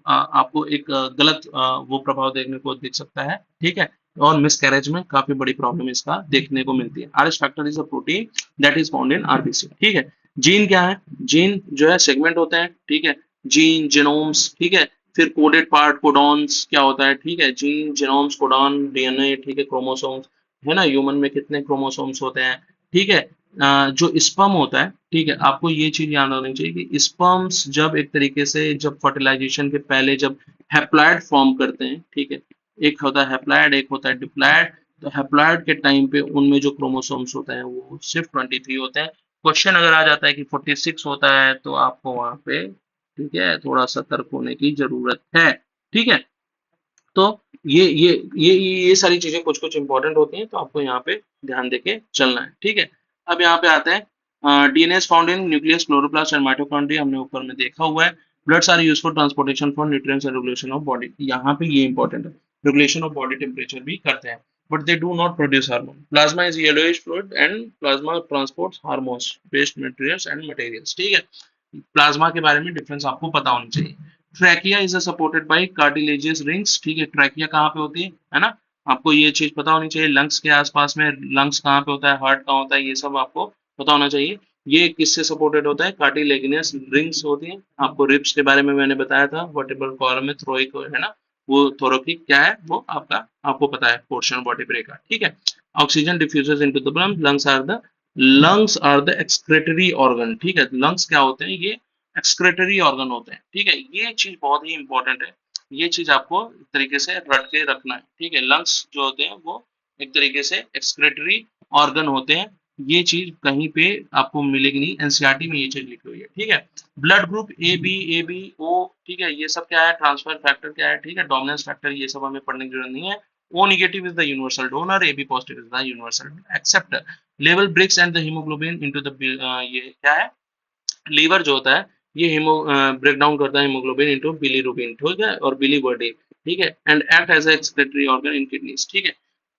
आपको एक गलत वो प्रभाव देखने को दिख सकता है, ठीक है। और मिसकैरेज में काफी बड़ी प्रॉब्लम इसका देखने को मिलती है। RH factor is a protein that is found in RBC, ठीक है। जीन क्या है, जीन जो है सेगमेंट होते हैं, ठीक है, जीन जीनोम्स, ठीक है। फिर कोडेड पार्ट कोडॉन्स क्या होता है, ठीक है, जीन जीनोम्स कोडॉन डीएनए, ठीक है, क्रोमोसोम्स, है ना, ह्यूमन में कितने क्रोमोसोम्स होते हैं, ठीक है। जो स्पर्म होता है, ठीक है, आपको ये चीज याद होनी चाहिए कि स्पर्म्स जब एक तरीके से जब फर्टिलाइजेशन के पहले जब हैप्लॉइड फॉर्म करते हैं, ठीक है, एक होता है हैप्लॉइड एक होता है डिप्लॉइड। तो हैप्लॉइड के टाइम पे उनमें जो क्रोमोसोम्स होते हैं वो सिर्फ 23 होते हैं। क्वेश्चन अगर आ जाता है कि 46 होता है तो आपको वहां पे, ठीक है, थोड़ा सतर्क होने की जरूरत है, ठीक है। तो ये सारी चीजें कुछ कुछ इंपॉर्टेंट होती हैं, तो आपको यहाँ पे ध्यान देके चलना है, ठीक है। अब यहाँ पे आते हैं, DNA found in nucleus chloroplast and mitochondria, हमने ऊपर में देखा हुआ है। Bloods are used for transportation for nutrients and regulation of body, यहाँ पे ये इंपॉर्टेंट है, रेगुलेशन ऑफ बॉडी टेम्परेचर भी करते हैं, but they do not produce hormone. Plasma is yellowish fluid and plasma transports hormones based materials and materials, ठीक है। Plasma के बारे में डिफरेंस आपको पता होनी चाहिए। Trachea is supported by cartilaginous rings, ठीक है, ट्रैकिया कहाँ पे होती है ना, आपको ये चीज पता होनी चाहिए। लंग्स के आसपास में, लंग्स कहाँ पे होता है, हार्ट कहाँ होता है, ये सब आपको पता होना चाहिए। ये किससे सपोर्टेड होता है, कार्टिलेजियस रिंग्स होती है। आपको रिब्स के बारे में मैंने बताया था, वर्टेब्रल कॉलम में थोरैक, है ना, वो थोरैकिक क्या है वो आपका आपको पता है पोर्शन वर्टेब्रे का, ठीक है। Oxygen diffuses into the blood, lungs are the excretory organ, ठीक है। लंग्स क्या होते हैं, ये एक्सक्रेटरी ऑर्गन होते हैं, ठीक है। ये चीज बहुत ही इंपॉर्टेंट है, ये चीज आपको एक तरीके से रट के रखना है, ठीक है। लंग्स जो होते हैं वो एक तरीके से एक्सक्रेटरी ऑर्गन होते हैं। ये चीज कहीं पे आपको मिलेगी नहीं, एनसीईआरटी में ये चीज लिखी हुई है, ठीक है। Blood group A B O, ठीक है, ये सब क्या है, ट्रांसफर फैक्टर क्या है, ठीक है, डोमिनेंस फैक्टर, ये सब हमें पढ़ने की जरूरत नहीं है। O negative is the universal donor, A B positive is the universal acceptor. Liver breaks and the haemoglobin into the, ये क्या है, लीवर जो होता है ये हीमो ब्रेक डाउन करता है हीमोग्लोबिन इनटू बिलीरुबिन, ठीक है, और बिलीवर्डिन, ठीक है, and act as excretory organ in kidneys, ठीक है।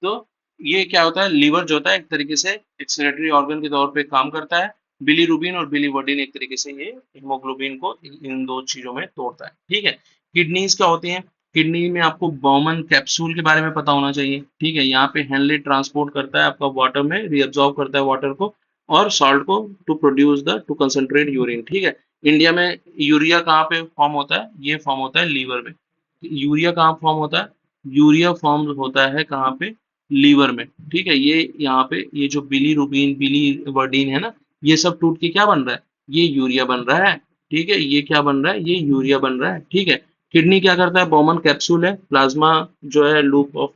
तो ये क्या होता है, लीवर जो होता है एक तरीके से एक्सक्रेटरी ऑर्गन के तौर पे काम करता है। बिलीरुबिन और बिलीवर्डिन एक तरीके से ये हीमोग्लोबिन को इन दो चीजों में तोड़ता है, ठीक है। किडनीज क्या होती हैं, किडनी में आपको बॉमन कैप्सूल के बारे में पता होना चाहिए, ठीक है। यहाँ पे हेनले ट्रांसपोर्ट करता है आपका वाटर में, रिअब्सॉर्ब करता है वाटर को और सॉल्ट को to produce the to concentrate urine, ठीक है। इंडिया में यूरिया कहाँ पे फॉर्म होता है? ये फॉर्म होता है लीवर में। यूरिया कहाँ फॉर्म होता है? यूरिया फॉर्म होता है कहाँ पे? लीवर में। ठीक है, ये यहाँ पे ये जो बिलीरुबिन बिलीवर्डिन है ना, ये सब टूट के क्या बन रहा है? ये यूरिया बन रहा है। ठीक है, ये क्या बन रहा है? ये यूरिया बन रहा है। ठीक है, किडनी क्या करता है? बॉमन कैप्सूल है, प्लाज्मा जो है लूप ऑफ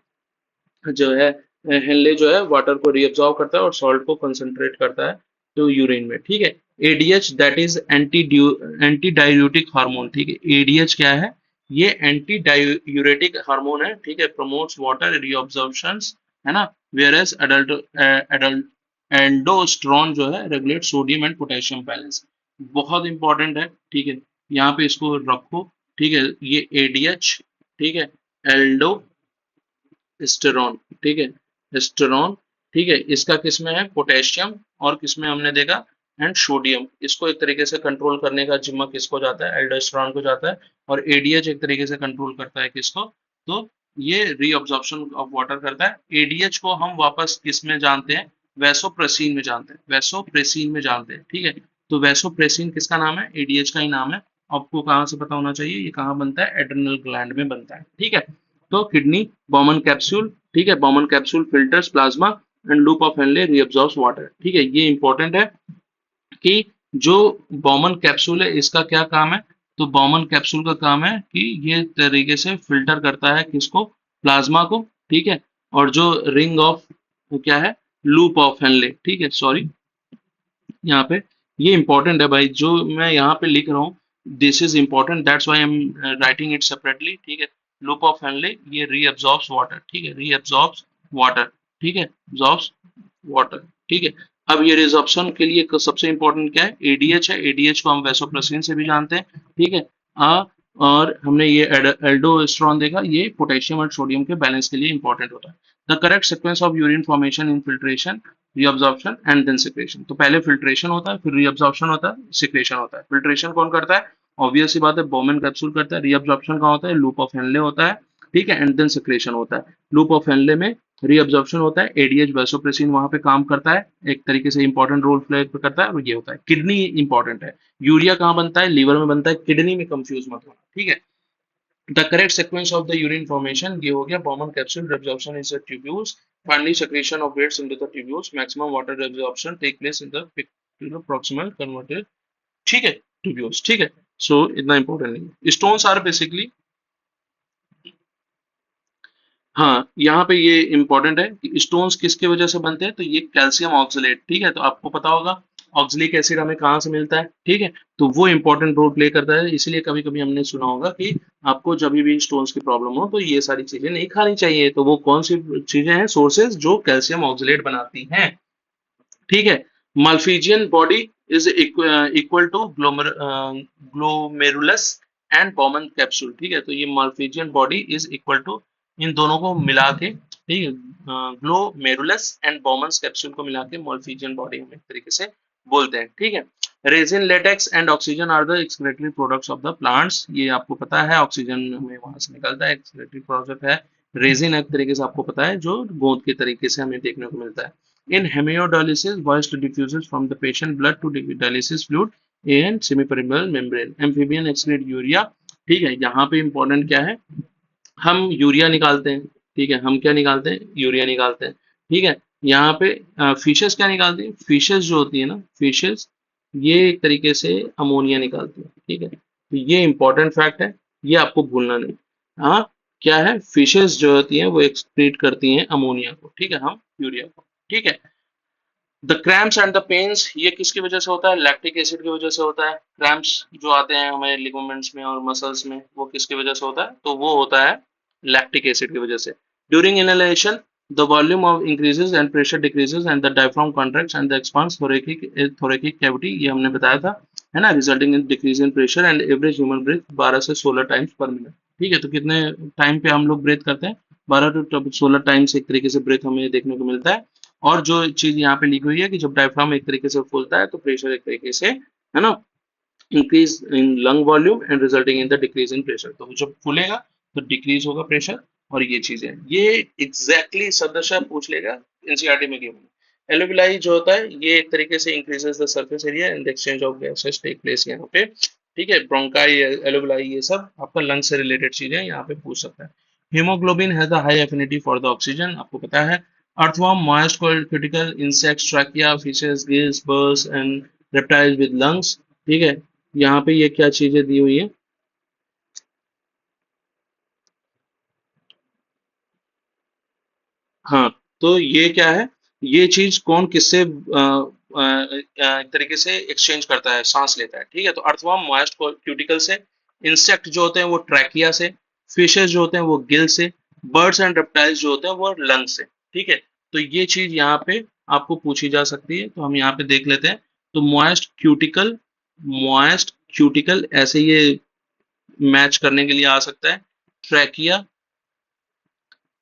जो है हेनले जो है वाटर को रीअब्सॉर्ब करता है और सॉल्ट को कंसंट्रेट करता है तो यूरिन में। ठीक है, ADH that is anti diuretic hormone. ठीक है, एडीएच क्या है? ये एंटी डायूरेटिक हार्मोन है। ठीक है, प्रमोट्स वाटर रीअब्सॉर्प्शन, है ना। वेयर एज अडल्ट एडल्ट एंडोस्ट्रॉन जो है regulate sodium and potassium balance. बहुत इंपॉर्टेंट है। ठीक है, यहाँ पे इसको रखो। ठीक है, ये एडीएच, ठीक है, एल्डो स्टेरॉन। ठीक है, स्टेरॉन। ठीक है, इसका किसमें है? पोटेशियम। और किसमें हमने देखा? And sodium. इसको एक तरीके से कंट्रोल करने का जिम्मा किसको जाता है? एल्डोस्टेरॉन को जाता है। और एडीएच एक तरीके से कंट्रोल करता है किसको? तो ये रीअब्जॉर्प्शन ऑफ वाटर करता है। एडीएच को हम वापस किस में जानते हैं? वैसोप्रेसिन में जानते हैं, वैसोप्रेसिन में जानते हैं। ठीक है, तो वैसोप्रेसिन किसका नाम है? एडीएच का ही नाम है। आपको कहाँ से पता होना चाहिए? ये कहाँ बनता है? एड्रेनल ग्लैंड में बनता है। ठीक है, तो किडनी, बॉमन कैप्सूल। ठीक है, Bowman capsule filters plasma and loop of Henle reabsorbs water. ठीक है, ये इंपॉर्टेंट है कि जो बॉमन कैप्सूल है इसका क्या काम है? तो बॉमन कैप्सूल का काम है कि ये तरीके से फिल्टर करता है किसको? प्लाज्मा को। ठीक है, और जो रिंग ऑफ क्या है? Loop of Henley. ठीक है, सॉरी, यहाँ पे ये इंपॉर्टेंट है भाई, जो मैं यहाँ पे लिख रहा हूँ this is important, that's why I am writing it separately. ठीक है, लूप ऑफ हेनले ये रीअब्सॉर्ब्स वाटर। ठीक है, रीअब्सॉर्ब्स वाटर। ठीक है, एब्सॉर्ब्स वाटर। ठीक है, अब ये रिजॉर्प्शन के लिए सबसे इंपॉर्टेंट क्या है? एडीएच है। एडीएच को हम वैसोप्रेसिन से भी जानते हैं। ठीक है, और हमने ये एल्डोस्टेरॉन देखा, ये पोटेशियम और सोडियम के बैलेंस के लिए इंपॉर्टेंट होता है। The correct sequence of urine formation in filtration, reabsorption and then secretion. तो पहले फिल्ट्रेशन होता है, फिर रीअब्जॉर्प्शन होता है, सिक्रेशन होता है। फिल्ट्रेशन कौन करता है? ऑब्वियस सी बात है, बोमेन कैप्सूल करता है। रीअब्जॉर्प्शन कहाँ होता है? लूप ऑफ हेनले होता है। ठीक है, एंड देन सिक्रेशन होता है। लूप ऑफ हेनले में रीअब्जॉर्प्शन होता है, एडीएच वैसोप्रेसिन वहां पे काम करता है, एक तरीके से इंपॉर्टेंट रोल प्ले करता है, और ये होता है। किडनी इंपॉर्टेंट है। यूरिया कहाँ बनता है? लीवर में बनता है। किडनी में कंफ्यूज मत होना। ठीक है, the correct sequence of the urine formation ये हो गया Bowman capsule reabsorption is the tubules, finally secretion of waste into the tubules, maximum water reabsorption take place in the proximal converted। ठीक है, tubules। ठीक है, so इतना important नहीं है। stones are basically, हाँ यहाँ पे ये इंपॉर्टेंट है कि स्टोन्स किसकी वजह से बनते हैं? तो ये कैल्शियम ऑक्सलेट। ठीक है, तो आपको पता होगा ऑक्सलिक एसिड हमें कहाँ से मिलता है। ठीक है, तो वो इंपॉर्टेंट रोल प्ले करता है, इसलिए कभी कभी हमने सुना होगा कि आपको जब भी स्टोन्स की प्रॉब्लम हो तो ये सारी चीजें नहीं खानी चाहिए। तो वो कौन सी चीजें हैं? सोर्सेज जो कैल्शियम ऑक्सलेट बनाती हैं। ठीक है, Malpighian body is equal to glomerulus and Bowman capsule. ठीक है, तो ये Malpighian body is equal to, इन दोनों को मिला के, ठीक है, ग्लोमेरुलस एंड बॉमन कैप्सूल को मिला के मल्फिजियन बॉडी हम एक तरीके से बोलते हैं। ठीक है, resin, latex and oxygen are the excretory products of the plants. ये आपको पता है, ऑक्सीजन हमें वहां से निकलता है, एक्सक्रीटरी प्रोडक्ट है। रेजिन एक तरीके से आपको पता है, जो गोंद के तरीके से हमें देखने को मिलता है। In hemodialysis, waste diffuses from the patient blood to dialysis fluid and semipermeable membrane. Amphibian excrete urea। ठीक है, यहाँ पे इंपॉर्टेंट क्या है? हम यूरिया निकालते हैं। ठीक है, हम क्या निकालते हैं? यूरिया निकालते हैं। ठीक है, यहाँ पे फिशेस क्या निकालती हैं? फिशेस जो होती है ना, फिशेस ये एक तरीके से अमोनिया निकालती है। ठीक है, तो ये इंपॉर्टेंट फैक्ट है, ये आपको भूलना नहीं। हाँ, क्या है? फिशेस जो होती हैं वो एक्सक्रीट करती हैं अमोनिया को। ठीक है, हम यूरिया को। ठीक है, the cramps and the pains ये किसकी वजह से होता है? लैक्टिक एसिड की वजह से होता है। क्रैम्प्स जो आते हैं हमारे लिगामेंट्स में और मसल्स में, वो किसकी वजह से होता है? तो वो होता है लैक्टिक एसिड की वजह से। During inhalation the volume of increases and pressure decreases and the diaphragm contracts and the expands thoracic cavity, ये हमने बताया था, है ना, resulting in decrease in pressure and average human breath 12 से 16 टाइम्स पर मिनट। ठीक है, तो कितने टाइम पे हम लोग ब्रेथ करते हैं? 12 टू 16 टाइम्स एक तरीके से ब्रेथ हमें देखने को मिलता है। और जो चीज यहाँ पे लिखी हुई है कि जब डायफ्राम एक तरीके से फूलता है तो प्रेशर एक तरीके से, है ना, increase in lung volume and resulting in the decrease in pressure. तो जब फूलेगा तो डिक्रीज होगा प्रेशर। और ये चीजें, ये एग्जैक्टली सदस्य पूछ लेगा, एनसीईआरटी में गिवन। एलोविलाई जो होता है ये एक तरीके से increases the surface area and exchange of gases take place यहाँ पे, ठीक है। ब्रोंकाई, एलोविलाई, ये सब आपका लंग से रिलेटेड चीजें यहाँ पे पूछ सकता है। Haemoglobin has a high affinity for the oxygen, आपको पता है। Earthworm, moist critical insects, trachea, fishes, gills, birds and reptiles with lungs, ठीक है। यहाँ पे ये क्या चीजें दी हुई है? हाँ, तो ये क्या है? ये चीज कौन किससे एक तरीके से एक्सचेंज करता है, सांस लेता है, ठीक है। तो अर्थवर्म मॉइस्ट क्यूटिकल से, इंसेक्ट जो होते हैं वो ट्रैकिया से, फिशेस जो होते हैं वो गिल से, बर्ड्स एंड रेप्टाइल्स जो होते हैं वो लंग से, ठीक है। तो ये चीज यहाँ पे आपको पूछी जा सकती है, तो हम यहाँ पे देख लेते हैं। तो मॉइस्ट क्यूटिकल ऐसे ये मैच करने के लिए आ सकता है। ट्रैकिया,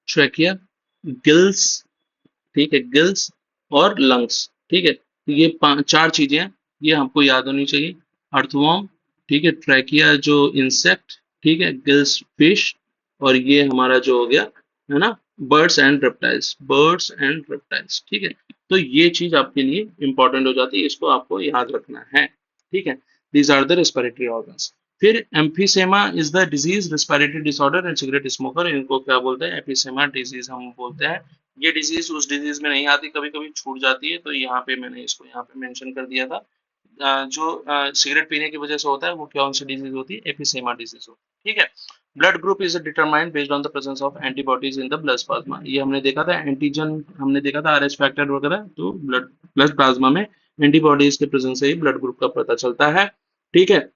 ट्रैकिया, गिल्स, ठीक है, गिल्स और लंग्स, ठीक है। तो ये चार चीजें हैं, ये हमको याद होनी चाहिए। अर्थवर्म, ठीक है, ट्रैकिया जो इंसेक्ट, ठीक है, गिल्स फिश, और ये हमारा जो हो गया है ना, birds and reptiles, birds and reptiles, ठीक है। तो ये चीज आपके लिए इंपॉर्टेंट हो जाती है, इसको आपको याद रखना है, ठीक है। These are the respiratory organs. फिर emphysema is the disease respiratory disorder in cigarette smoker, इनको क्या बोलते हैं? एम्फीसेमा डिजीज हम बोलते हैं। ये डिजीज उस डिजीज में नहीं आती, कभी कभी छूट जाती है, तो यहाँ पे मैंने इसको यहाँ पे मेंशन कर दिया था। जो सिगरेट पीने की वजह से होता है वो कौन सी डिजीज होती है? एम्फीसेमा डिजीज होती है, ठीक है। Blood group is determined based on the presence of antibodies in the blood plasma, ये हमने देखा था, एंटीजन हमने देखा था, आरएच फैक्टर वगैरह, तो ब्लड प्लाज्मा में एंटीबॉडीज के प्रेजेंस से ही ब्लड ग्रुप का पता चलता है, ठीक है,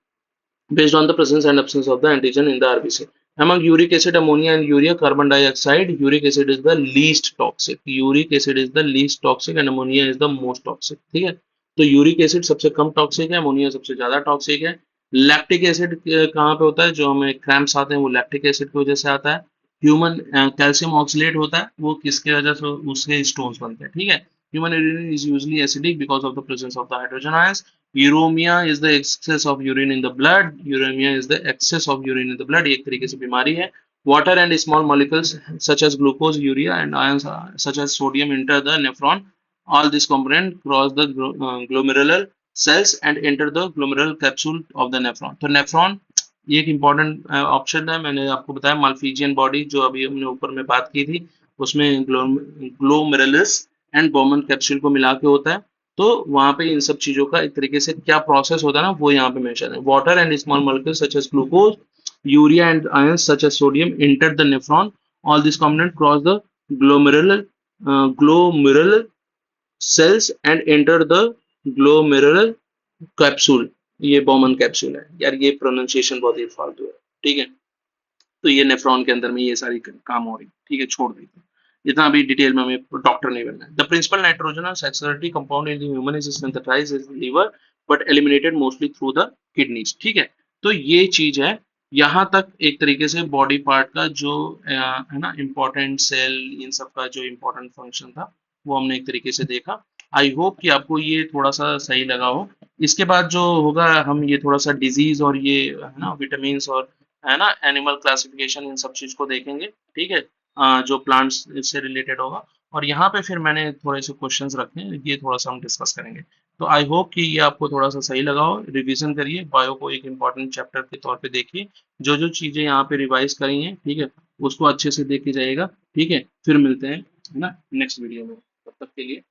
based on the presence and absence of the antigen in the RBC. Among uric acid, ammonia, and urea, carbon dioxide, uric acid is the least toxic. Uric acid is the least toxic and ammonia is the most toxic. ठीक है, तो uric acid सबसे कम toxic है, ammonia सबसे ज्यादा toxic है। Lactic acid कहाँ पे होता है? जो हमें क्रैम्प्स आते हैं वो लैक्टिक एसिड की वजह से आता है। ह्यूमन कैल्शियम ऑक्सलेट होता है, वो किसके वजह से? उसके स्टोन्स बनते हैं, ठीक है। Human urine is usually acidic because of the presence of the hydrogen ions. Uraemia is the excess of urine in the blood, uraemia is the excess of urine in the blood, एक तरीके से बीमारी है। Water and small molecules such as glucose, urea and ions such as sodium enter the nephron, all these components cross the glomerular cells and enter the glomerular capsule of the nephron। तो nephron ये एक important option है, मैंने आपको बताया Malpighian body जो अभी हमने ऊपर में बात की थी, उसमें ग्लोमेरुलस एंड बोमन कैप्सूल को मिला के होता है। तो वहां पे इन सब चीजों का एक तरीके से क्या प्रोसेस होता है ना, वो यहाँ पे मेंशन है। Water and small molecule such as glucose, urea and ions such as sodium enter the nephron, all this component cross the glomerular glomerular cells and enter the glomerular capsule। ये Bowman capsule है यार, ये pronunciation बहुत ही फालतू है, ठीक है। तो ये नेफ्रॉन के अंदर में ये सारी काम हो रही, ठीक है, छोड़ दी। इतना अभी डिटेल में हमें डॉक्टर नहीं बनना है। The principal nitrogenous excretory compound in the human is synthesised in liver but eliminated mostly through the kidneys, ठीक है। तो ये चीज है, यहाँ तक एक तरीके से बॉडी पार्ट का जो है ना इंपॉर्टेंट सेल, इन सब का जो इंपॉर्टेंट फंक्शन था वो हमने एक तरीके से देखा। आई होप कि आपको ये थोड़ा सा सही लगा हो। इसके बाद जो होगा हम ये थोड़ा सा डिजीज और ये है ना विटामिन और है ना एनिमल क्लासिफिकेशन, इन सब चीज को देखेंगे, ठीक है। जो प्लांट्स से रिलेटेड होगा, और यहाँ पे फिर मैंने थोड़े से क्वेश्चंस रखे हैं, ये थोड़ा सा हम डिस्कस करेंगे। तो आई होप कि ये आपको थोड़ा सा सही लगा हो। रिवीजन करिए, बायो को एक इंपॉर्टेंट चैप्टर के तौर पे देखिए, जो जो चीजें यहाँ पे रिवाइज करी हैं, ठीक है, उसको अच्छे से देख के जाइएगा, ठीक है। फिर मिलते हैं है ना नेक्स्ट वीडियो में, तब तक के लिए